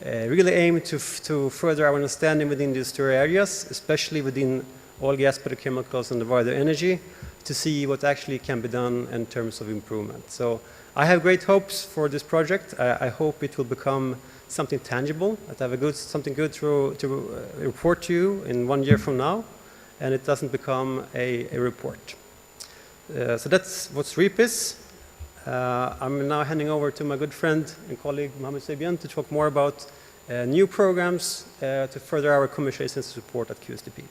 really aim to further our understanding within these 2 areas, especially within oil, gas, petrochemicals, and the wider energy, to see what actually can be done in terms of improvement. So I have great hopes for this project. I hope it will become something tangible, that I have something good to report to you in 1 year from now, and it doesn't become a report. So that's what REAP is. I'm now handing over to my good friend and colleague Mohammad Zebian to talk more about new programs to further our commercialization support at QSTP.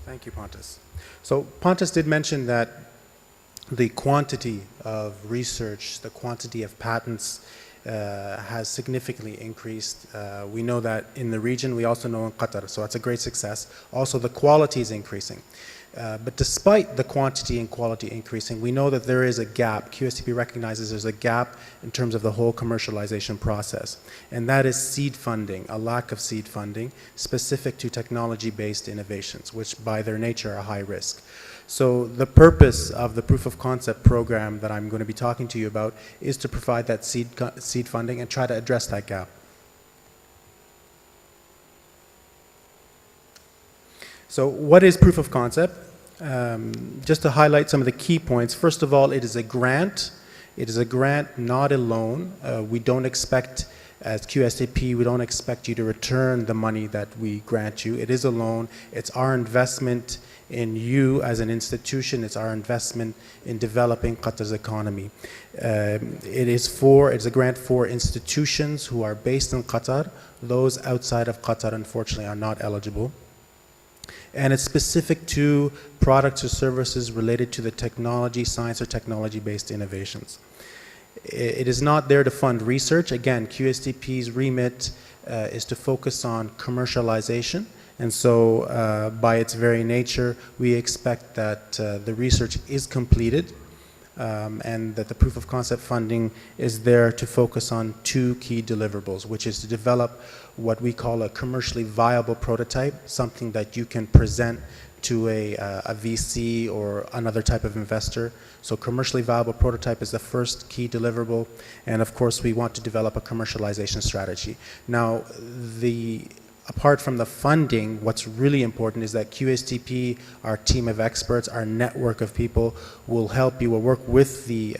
Thank you, Pontus. So Pontus did mention that the quantity of research, the quantity of patents has significantly increased. We know that in the region, we also know in Qatar, so that's a great success. Also, the quality is increasing. But despite the quantity and quality increasing, we know that there is a gap. QSTP recognizes there's a gap in terms of the whole commercialization process. And that is seed funding, a lack of seed funding specific to technology-based innovations, which by their nature are high risk. So the purpose of the proof of concept program that I'm going to be talking to you about is to provide that seed funding and try to address that gap. So what is proof of concept? Just to highlight some of the key points. First of all, it is a grant. It is a grant, not a loan. We don't expect, as QSTP, we don't expect you to return the money that we grant you. It is a loan. It's our investment in you as an institution. It's our investment in developing Qatar's economy. It's a grant for institutions who are based in Qatar. Those outside of Qatar, unfortunately, are not eligible. And it's specific to products or services related to the technology, science, or technology-based innovations. It is not there to fund research. Again, QSTP's remit is to focus on commercialization. And so by its very nature, we expect that the research is completed and that the proof of concept funding is there to focus on two key deliverables, which is to develop what we call a commercially viable prototype, something that you can present to a VC or another type of investor. So commercially viable prototype is the first key deliverable, and of course we want to develop a commercialization strategy. Now, apart from the funding, what's really important is that QSTP, our team of experts, our network of people, will help you, will work with the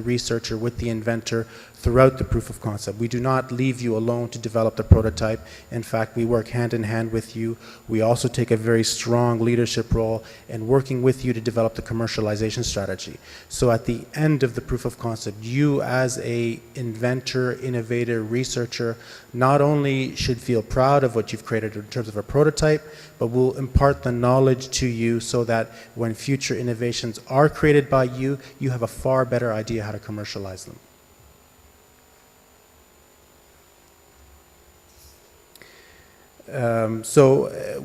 researcher, with the inventor throughout the proof of concept. We do not leave you alone to develop the prototype. In fact, we work hand in hand with you. We also take a very strong leadership role in working with you to develop the commercialization strategy. So at the end of the proof of concept, you as a inventor, innovator, researcher, not only should feel proud of what you've created in terms of a prototype, but will impart the knowledge to you so that when future innovations are created by you, you have a far better idea how to commercialize them.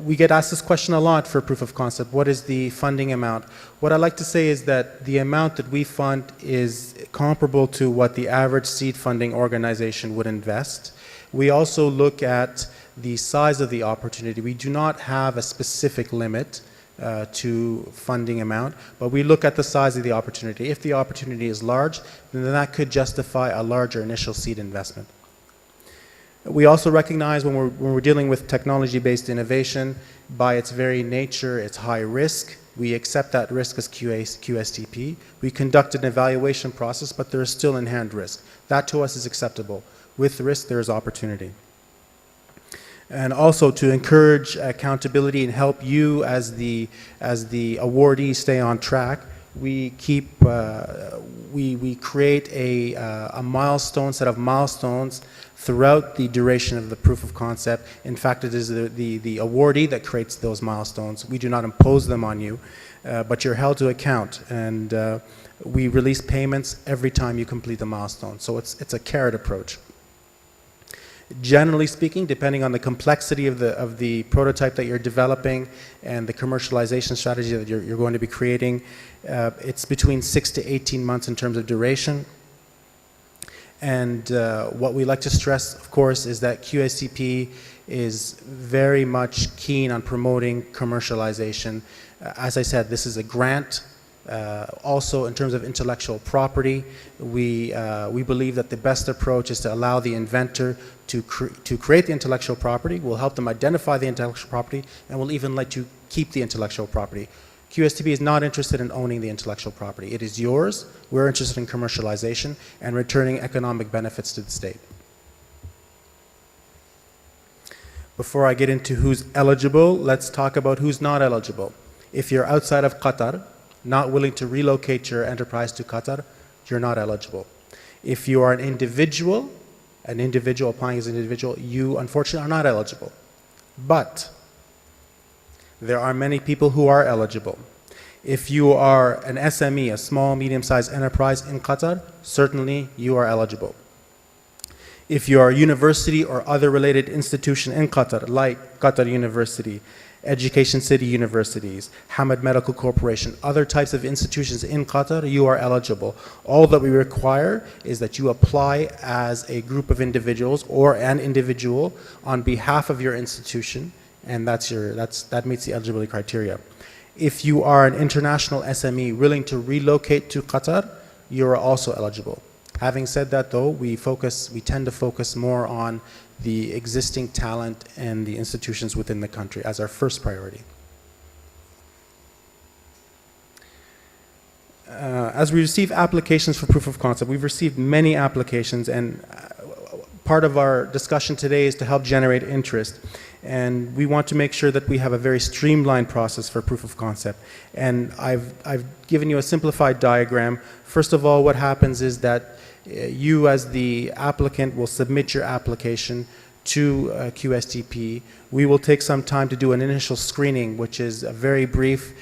We get asked this question a lot for proof of concept. What is the funding amount? What I like to say is that the amount that we fund is comparable to what the average seed funding organization would invest. We also look at the size of the opportunity. We do not have a specific limit to funding amount, but we look at the size of the opportunity. If the opportunity is large, then that could justify a larger initial seed investment. We also recognize when we're dealing with technology-based innovation, by its very nature, it's high risk. We accept that risk as QSTP. We conduct an evaluation process, but there is still inherent risk. That to us is acceptable. With risk, there is opportunity. And also to encourage accountability and help you as the awardee stay on track, we create a milestone, set of milestones throughout the duration of the proof of concept. In fact, it is the awardee that creates those milestones. We do not impose them on you, but you're held to account. And we release payments every time you complete the milestone. So it's a carrot approach. Generally speaking, depending on the complexity of the prototype that you're developing and the commercialization strategy that you're going to be creating, it's between 6 to 18 months in terms of duration. And what we like to stress, of course, is that QSTP is very much keen on promoting commercialization. As I said, this is a grant. Also, in terms of intellectual property, we believe that the best approach is to allow the inventor to create the intellectual property. We'll help them identify the intellectual property, and we'll even let you keep the intellectual property. QSTP is not interested in owning the intellectual property. It is yours. We're interested in commercialization and returning economic benefits to the state. Before I get into who's eligible, let's talk about who's not eligible. If you're outside of Qatar, not willing to relocate your enterprise to Qatar, you're not eligible. If you are an individual applying as an individual, you unfortunately are not eligible. But there are many people who are eligible. If you are an SME, a small, medium-sized enterprise in Qatar, certainly you are eligible. If you are a university or other related institution in Qatar, like Qatar University, Education City Universities, Hamad Medical Corporation, other types of institutions in Qatar, you are eligible. All that we require is that you apply as a group of individuals or an individual on behalf of your institution, and that meets the eligibility criteria. If you are an international SME willing to relocate to Qatar, you are also eligible. Having said that though, we tend to focus more on the existing talent and the institutions within the country as our first priority. As we receive applications for proof of concept, we've received many applications, and part of our discussion today is to help generate interest. And we want to make sure that we have a very streamlined process for proof of concept. And I've given you a simplified diagram. First of all, what happens is that you as the applicant will submit your application to QSTP. We will take some time to do an initial screening, which is very brief.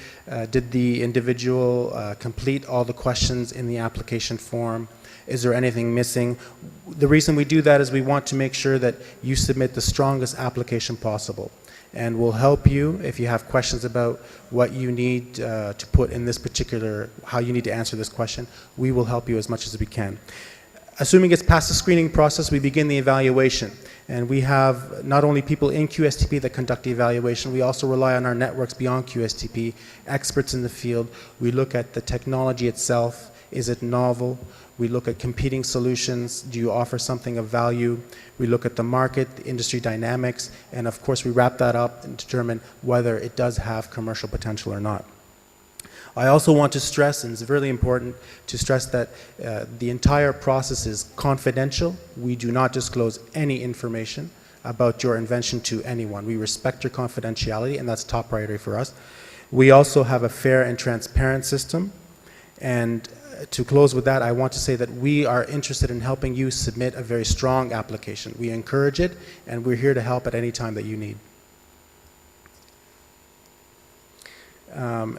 Did the individual complete all the questions in the application form? Is there anything missing? The reason we do that is we want to make sure that you submit the strongest application possible. And we'll help you if you have questions about what you need to put in this particular, how you need to answer this question. We will help you as much as we can. Assuming it's past the screening process, we begin the evaluation. And we have not only people in QSTP that conduct the evaluation, we also rely on our networks beyond QSTP, experts in the field. We look at the technology itself. Is it novel? We look at competing solutions. Do you offer something of value? We look at the market, the industry dynamics, and of course we wrap that up and determine whether it does have commercial potential or not. I also want to stress, and it's really important to stress, that the entire process is confidential. We do not disclose any information about your invention to anyone. We respect your confidentiality, and that's top priority for us. We also have a fair and transparent system. And to close with that, I want to say that we are interested in helping you submit a very strong application. We encourage it, and we're here to help at any time that you need.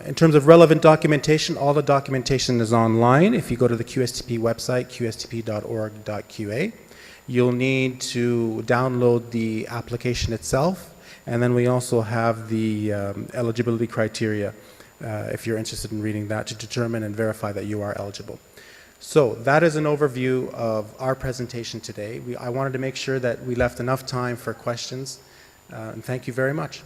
In terms of relevant documentation, all the documentation is online. If you go to the QSTP website, qstp.org.qa, you'll need to download the application itself, and then we also have the eligibility criteria if you're interested in reading that to determine and verify that you are eligible. So that is an overview of our presentation today. I wanted to make sure that we left enough time for questions, and thank you very much.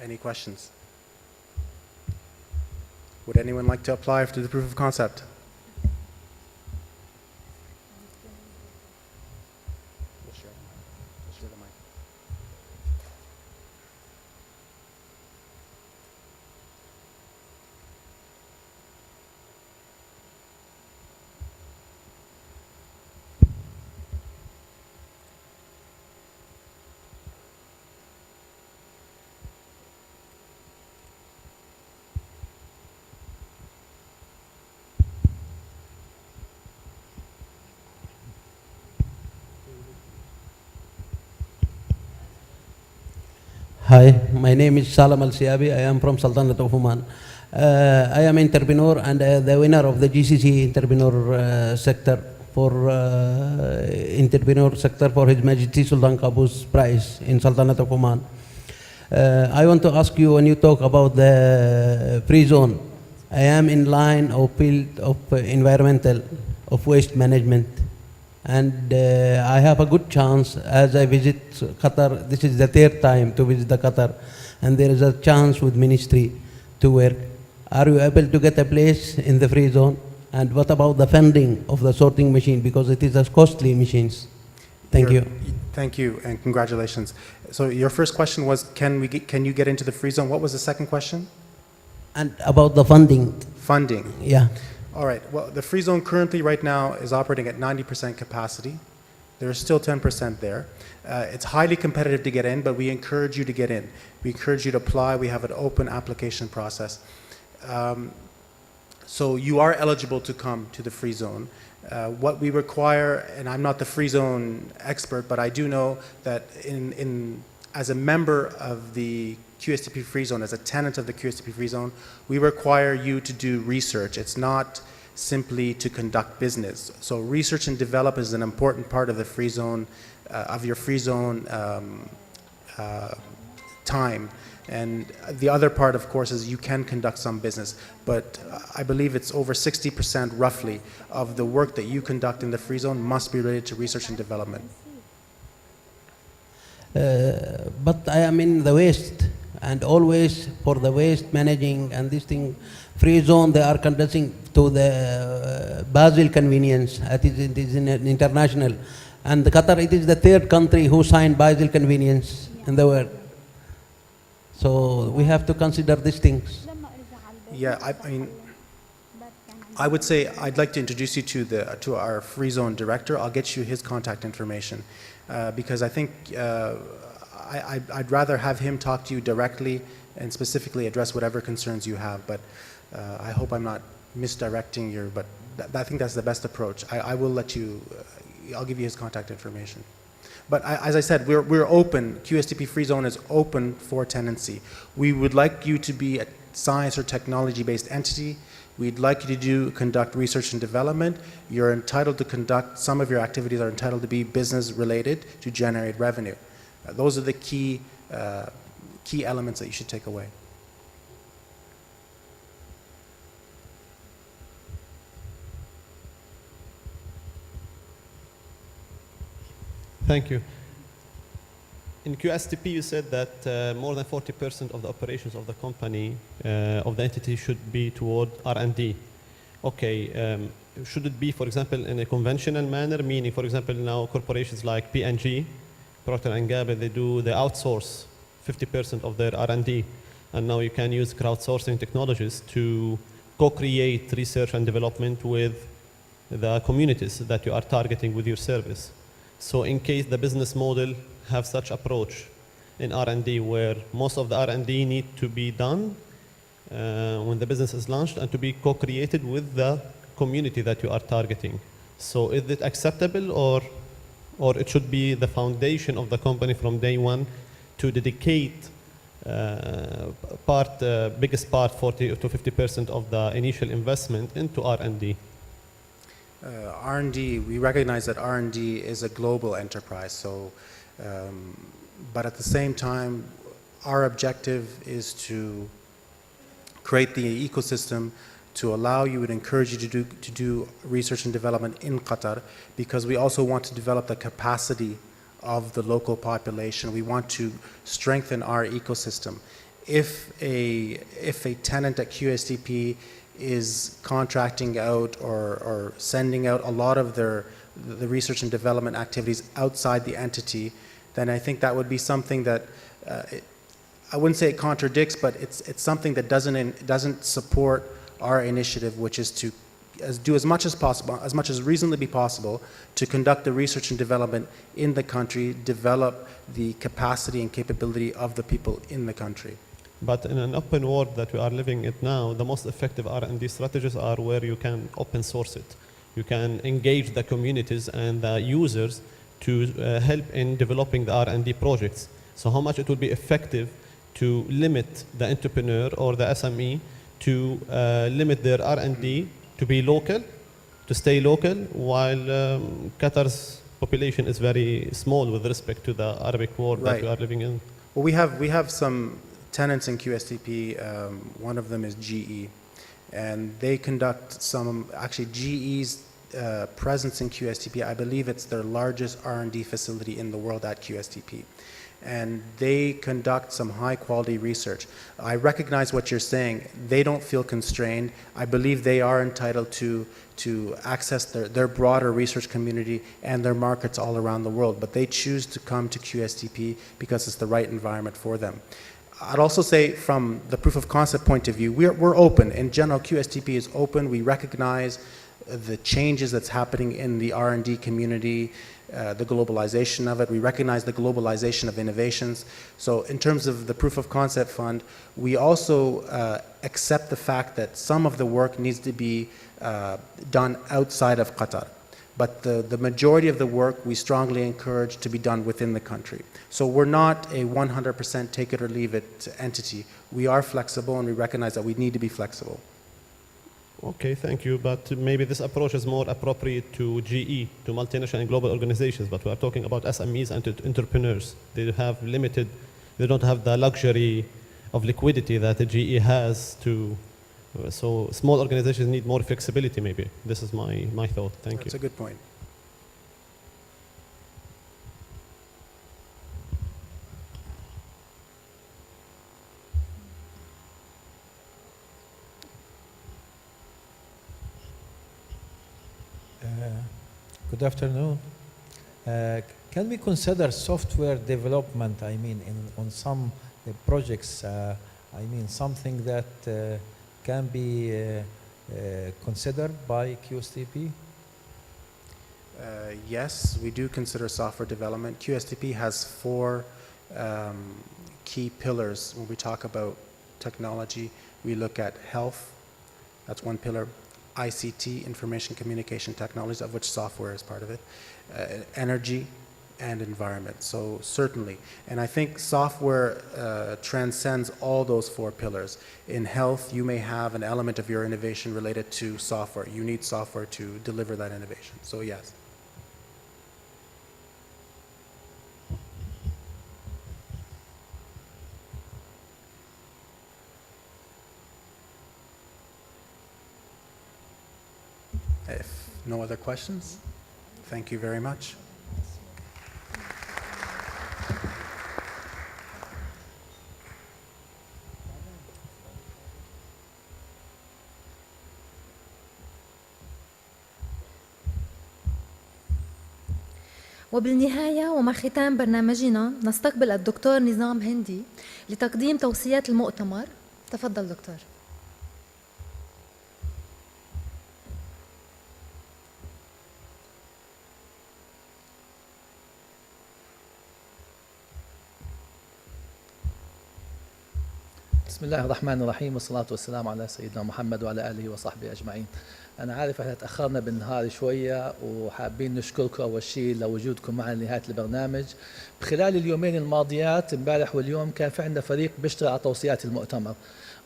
Any questions? Would anyone like to apply for the proof of concept? Hi, my name is Salam Al-Siabi. I am from Sultanate of Oman. I am an entrepreneur and the winner of the GCC entrepreneur sector for His Majesty Sultan Qaboos Prize in Sultanate of Oman. I want to ask you, when you talk about the free zone, I am in line of field of environmental, of waste management, And I have a good chance as I visit Qatar. This is the third time to visit the Qatar, and there is a chance with ministry to work. Are you able to get a place in the free zone? And what about the funding of the sorting machine, because it is a costly machines? Thank you. Thank you, and congratulations. So your first question was, can you get into the free zone? What was the second question? And about the funding. Funding. Yeah. All right. Well, the free zone currently right now is operating at 90% capacity. There's still 10% there. It's highly competitive to get in, but we encourage you to get in. We encourage you to apply. We have an open application process. So you are eligible to come to the free zone. What we require, and I'm not the free zone expert, but I do know that as a member of the QSTP free zone, as a tenant of the QSTP free zone, we require you to do research. It's not simply to conduct business. So research and develop is an important part of the free zone, of your free zone time. And the other part, of course, is you can conduct some business, but I believe it's over 60% roughly of the work that you conduct in the free zone must be related to research and development. But I am in the waste, and always for the waste managing and this thing, free zone they are conducting to the Basel Convenience. It is in international, and Qatar, it is the third country who signed Basel Convenience in the world. So we have to consider these things. Yeah, I mean, I would say I'd like to introduce you to our free zone director. I'll get you his contact information because I think I'd rather have him talk to you directly and specifically address whatever concerns you have. But I hope I'm not misdirecting you. But I think that's the best approach. I will let you. I'll give you his contact information. But as I said, we're open. QSTP Free Zone is open for tenancy. We would like you to be a science or technology-based entity. We'd like you to conduct research and development. You're entitled to conduct, some of your activities are entitled to be business-related to generate revenue. Those are the key elements that you should take away. Thank you. In QSTP, you said that more than 40% of the operations of the company, of the entity, should be toward R&D. Okay, should it be, for example, in a conventional manner, meaning, for example, now corporations like P&G, Procter & Gamble, they outsource 50% of their R&D, and now you can use crowdsourcing technologies to co-create research and development with the communities that you are targeting with your service. So in case the business model have such approach in R&D where most of the R&D need to be done when the business is launched and to be co-created with the community that you are targeting. So is it acceptable or it should be the foundation of the company from day one to dedicate biggest part, 40 to 50% of the initial investment into R&D? R&D, we recognize that R&D is a global enterprise, so, but at the same time, our objective is to create the ecosystem to allow you and encourage you to do research and development in Qatar, because we also want to develop the capacity of the local population. We want to strengthen our ecosystem. If a tenant at QSTP is contracting out or sending out a lot of the research and development activities outside the entity, then I think that would be something that I wouldn't say it contradicts, but it's something that doesn't support our initiative, which is to do as much as possible, as much as reasonably possible, to conduct the research and development in the country, develop the capacity and capability of the people in the country. But in an open world that we are living in now, the most effective R&D strategies are where you can open source it. You can engage the communities and the users to help in developing the R&D projects. So how much it will be effective to limit the entrepreneur or the SME to limit their R&D to be local, to stay local, while Qatar's population is very small with respect to the Arabic world that we are living in. Well, we have some tenants in QSTP. One of them is GE, and they conduct some, actually GE's presence in QSTP. I believe it's their largest R&D facility in the world at QSTP. And they conduct some high quality research. I recognize what you're saying. They don't feel constrained. I believe they are entitled to access their broader research community and their markets all around the world, but they choose to come to QSTP because it's the right environment for them. I'd also say from the proof of concept point of view, we're open. In general, QSTP is open. We recognize the changes that's happening in the R&D community, the globalization of it. We recognize the globalization of innovations. So in terms of the proof of concept fund, we also accept the fact that some of the work needs to be done outside of Qatar. But the majority of the work we strongly encourage to be done within the country. So we're not a 100% take it or leave it entity. We are flexible and we recognize that we need to be flexible. Okay, thank you. But maybe this approach is more appropriate to GE, to multinational and global organizations. But we are talking about SMEs and entrepreneurs. They have limited, they don't have the luxury of liquidity that the GE has to. So small organizations need more flexibility, maybe. This is my thought. Thank you. That's a good point. Good afternoon. Can we consider software development, I mean, on some projects, I mean, something that can be considered by QSTP? Yes, we do consider software development. QSTP has 4 key pillars when we talk about technology. We look at health, that's one pillar. ICT, information communication technologies, of which software is part of it, energy, and environment. So certainly, and I think software transcends all those 4 pillars. In health, you may have an element of your innovation related to software. You need software to deliver that innovation. So yes. If no other questions, thank you very much. وبالنهاية ومع ختام برنامجنا نستقبل الدكتور نظام هندي لتقديم توصيات المؤتمر. تفضل دكتور. بسم الله الرحمن الرحيم والصلاة والسلام على سيدنا محمد وعلى آله وصحبه أجمعين. أنا عارف احنا تأخرنا بالنهار شوية وحابين نشكركم أول شيء لوجودكم معنا لنهاية البرنامج. بخلال اليومين الماضيات امبارح واليوم كان في عندنا فريق بيشتغل على توصيات المؤتمر،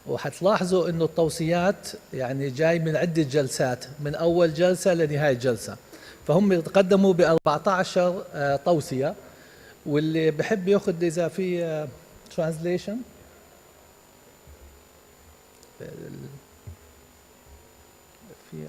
وحتلاحظوا إنه التوصيات يعني جاي من عدة جلسات من أول جلسة لنهاية جلسة، فهم تقدموا ب 14 توصية، واللي بحب ياخذ إذا في translation في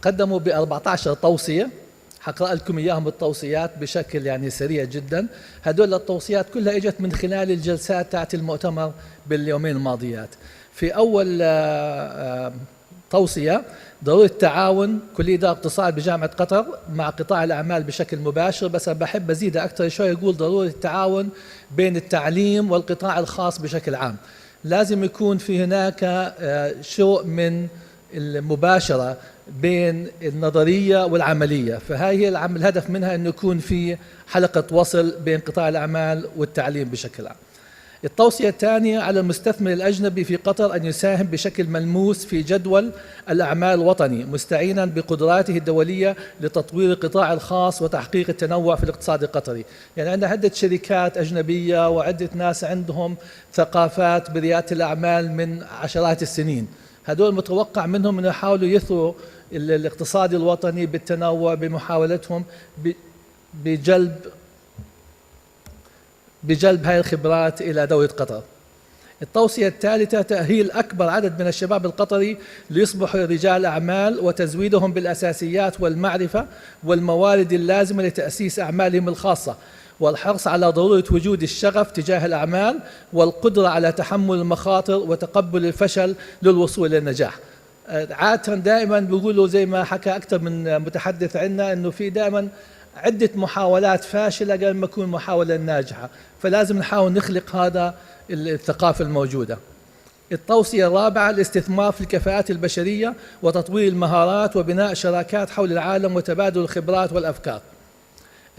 قدموا ب 14 توصية. حقرأ لكم إياهم التوصيات بشكل يعني سريع جدا. هدول التوصيات كلها اجت من خلال الجلسات تاعت المؤتمر باليومين الماضيات. في أول توصية ضرورة التعاون كلية إدارة اقتصاد بجامعة قطر مع قطاع الأعمال بشكل مباشر، بس بحب أزيدها أكثر شوي، يقول ضرورة التعاون بين التعليم والقطاع الخاص بشكل عام. لازم يكون في هناك شيء من المباشرة بين النظرية والعملية، فهاي هي الهدف منها أنه يكون في حلقة وصل بين قطاع الأعمال والتعليم بشكل عام. التوصية الثانية على المستثمر الأجنبي في قطر أن يساهم بشكل ملموس في جدول الأعمال الوطني مستعينا بقدراته الدولية لتطوير القطاع الخاص وتحقيق التنوع في الاقتصاد القطري. يعني عندنا عدة شركات أجنبية وعدة ناس عندهم ثقافات بريادة الأعمال من عشرات السنين، هدول متوقع منهم أن يحاولوا يثروا الاقتصاد الوطني بالتنوع بمحاولتهم بجلب هذه الخبرات إلى دولة قطر. التوصية الثالثة تأهيل أكبر عدد من الشباب القطري ليصبحوا رجال أعمال وتزويدهم بالأساسيات والمعرفة والموارد اللازمة لتأسيس أعمالهم الخاصة، والحرص على ضرورة وجود الشغف تجاه الأعمال والقدرة على تحمل المخاطر وتقبل الفشل للوصول إلى النجاح. عادة دائما بيقولوا زي ما حكى أكثر من متحدث عنا أنه في دائما عدة محاولات فاشلة قبل ما تكون محاولة ناجحة، فلازم نحاول نخلق هذا الثقافة الموجودة. التوصية الرابعة الاستثمار في الكفاءات البشرية وتطوير المهارات وبناء شراكات حول العالم وتبادل الخبرات والأفكار.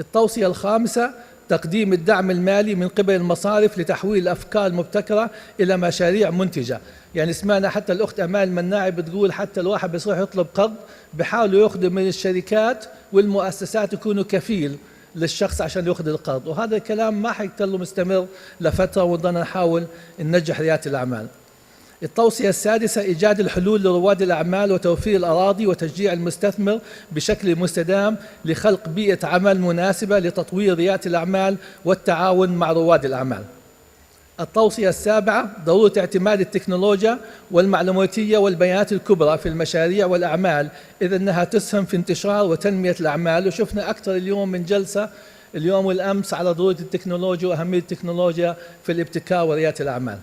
التوصية الخامسة تقديم الدعم المالي من قبل المصارف لتحويل الأفكار المبتكرة إلى مشاريع منتجة. يعني سمعنا حتى الأخت أمال مناعي بتقول حتى الواحد بيروح يطلب قرض بحاولوا يأخذوا من الشركات والمؤسسات يكونوا كفيل للشخص عشان يأخذ القرض، وهذا الكلام ما حيضل مستمر لفترة ونضلنا نحاول ننجح ريادة الأعمال. التوصية السادسة إيجاد الحلول لرواد الأعمال وتوفير الأراضي وتشجيع المستثمر بشكل مستدام لخلق بيئة عمل مناسبة لتطوير ريادة الأعمال والتعاون مع رواد الأعمال. التوصية السابعة ضرورة اعتماد التكنولوجيا والمعلوماتية والبيانات الكبرى في المشاريع والأعمال، إذ أنها تسهم في انتشار وتنمية الأعمال، وشفنا أكثر اليوم من جلسة اليوم والأمس على ضرورة التكنولوجيا وأهمية التكنولوجيا في الابتكار وريادة الأعمال.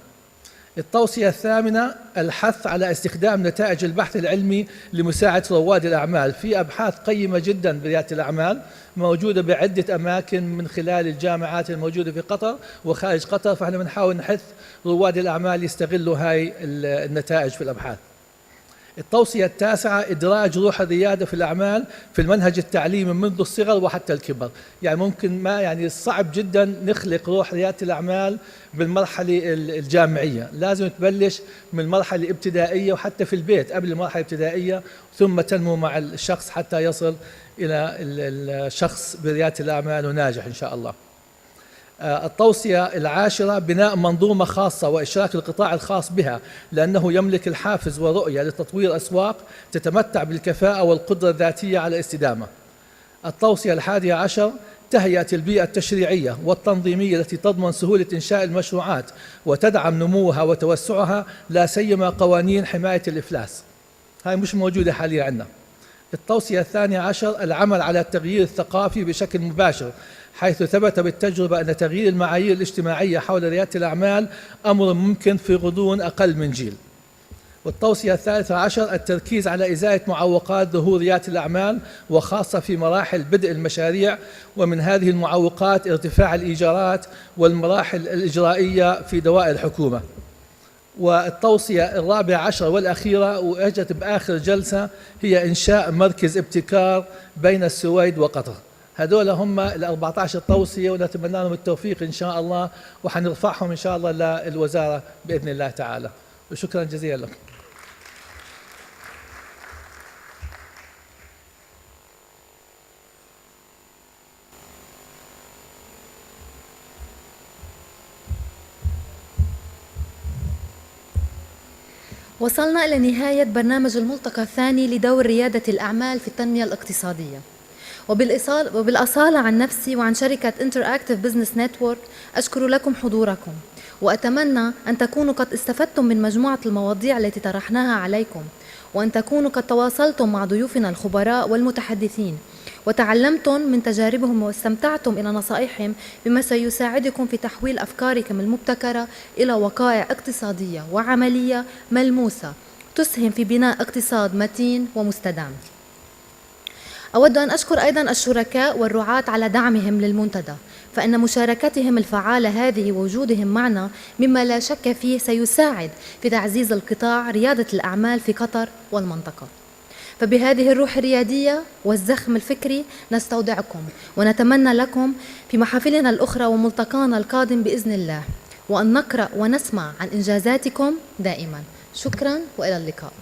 التوصية الثامنة الحث على استخدام نتائج البحث العلمي لمساعدة رواد الأعمال. في أبحاث قيمة جدا بريادة الأعمال موجودة بعدة أماكن من خلال الجامعات الموجودة في قطر وخارج قطر، فإحنا بنحاول نحث رواد الأعمال يستغلوا هاي النتائج في الأبحاث. التوصية التاسعة إدراج روح الريادة في الأعمال في المنهج التعليمي منذ الصغر وحتى الكبر. يعني ممكن ما يعني صعب جدا نخلق روح ريادة الأعمال بالمرحلة الجامعية، لازم تبلش من المرحلة الابتدائية وحتى في البيت قبل المرحلة الابتدائية، ثم تنمو مع الشخص حتى يصل إلى الشخص بريادة الأعمال وناجح إن شاء الله. التوصية العاشرة بناء منظومة خاصة وإشراك القطاع الخاص بها، لأنه يملك الحافز والرؤية لتطوير أسواق تتمتع بالكفاءة والقدرة الذاتية على الاستدامة. التوصية الحادية عشر تهيئة البيئة التشريعية والتنظيمية التي تضمن سهولة إنشاء المشروعات وتدعم نموها وتوسعها، لا سيما قوانين حماية الإفلاس، هاي مش موجودة حاليا عندنا. التوصية الثانية عشر العمل على التغيير الثقافي بشكل مباشر، حيث ثبت بالتجربة أن تغيير المعايير الاجتماعية حول ريادة الأعمال أمر ممكن في غضون أقل من جيل. والتوصية الثالثة عشر التركيز على إزالة معوقات ظهور ريادة الأعمال وخاصة في مراحل بدء المشاريع، ومن هذه المعوقات ارتفاع الإيجارات والمراحل الإجرائية في دوائر الحكومة. والتوصية الرابعة عشر والأخيرة وأجت بآخر جلسة هي إنشاء مركز ابتكار بين السويد وقطر. هذول هم ال 14 توصية ونتمنى لهم التوفيق إن شاء الله، وحنرفعهم إن شاء الله للوزارة بإذن الله تعالى، وشكرا جزيلا لكم. وصلنا إلى نهاية برنامج الملتقى الثاني لدور ريادة الأعمال في التنمية الاقتصادية. وبالأصالة عن نفسي وعن شركة Interactive Business Network أشكر لكم حضوركم، وأتمنى أن تكونوا قد استفدتم من مجموعة المواضيع التي طرحناها عليكم، وأن تكونوا قد تواصلتم مع ضيوفنا الخبراء والمتحدثين وتعلمتم من تجاربهم واستمتعتم إلى نصائحهم، بما سيساعدكم في تحويل أفكاركم المبتكرة إلى وقائع اقتصادية وعملية ملموسة تسهم في بناء اقتصاد متين ومستدام. أود أن أشكر أيضا الشركاء والرعاة على دعمهم للمنتدى، فإن مشاركتهم الفعالة هذه ووجودهم معنا مما لا شك فيه سيساعد في تعزيز القطاع ريادة الأعمال في قطر والمنطقة. فبهذه الروح الريادية والزخم الفكري نستودعكم، ونتمنى لكم في محافلنا الأخرى وملتقانا القادم بإذن الله. وأن نقرأ ونسمع عن إنجازاتكم دائما. شكرا وإلى اللقاء.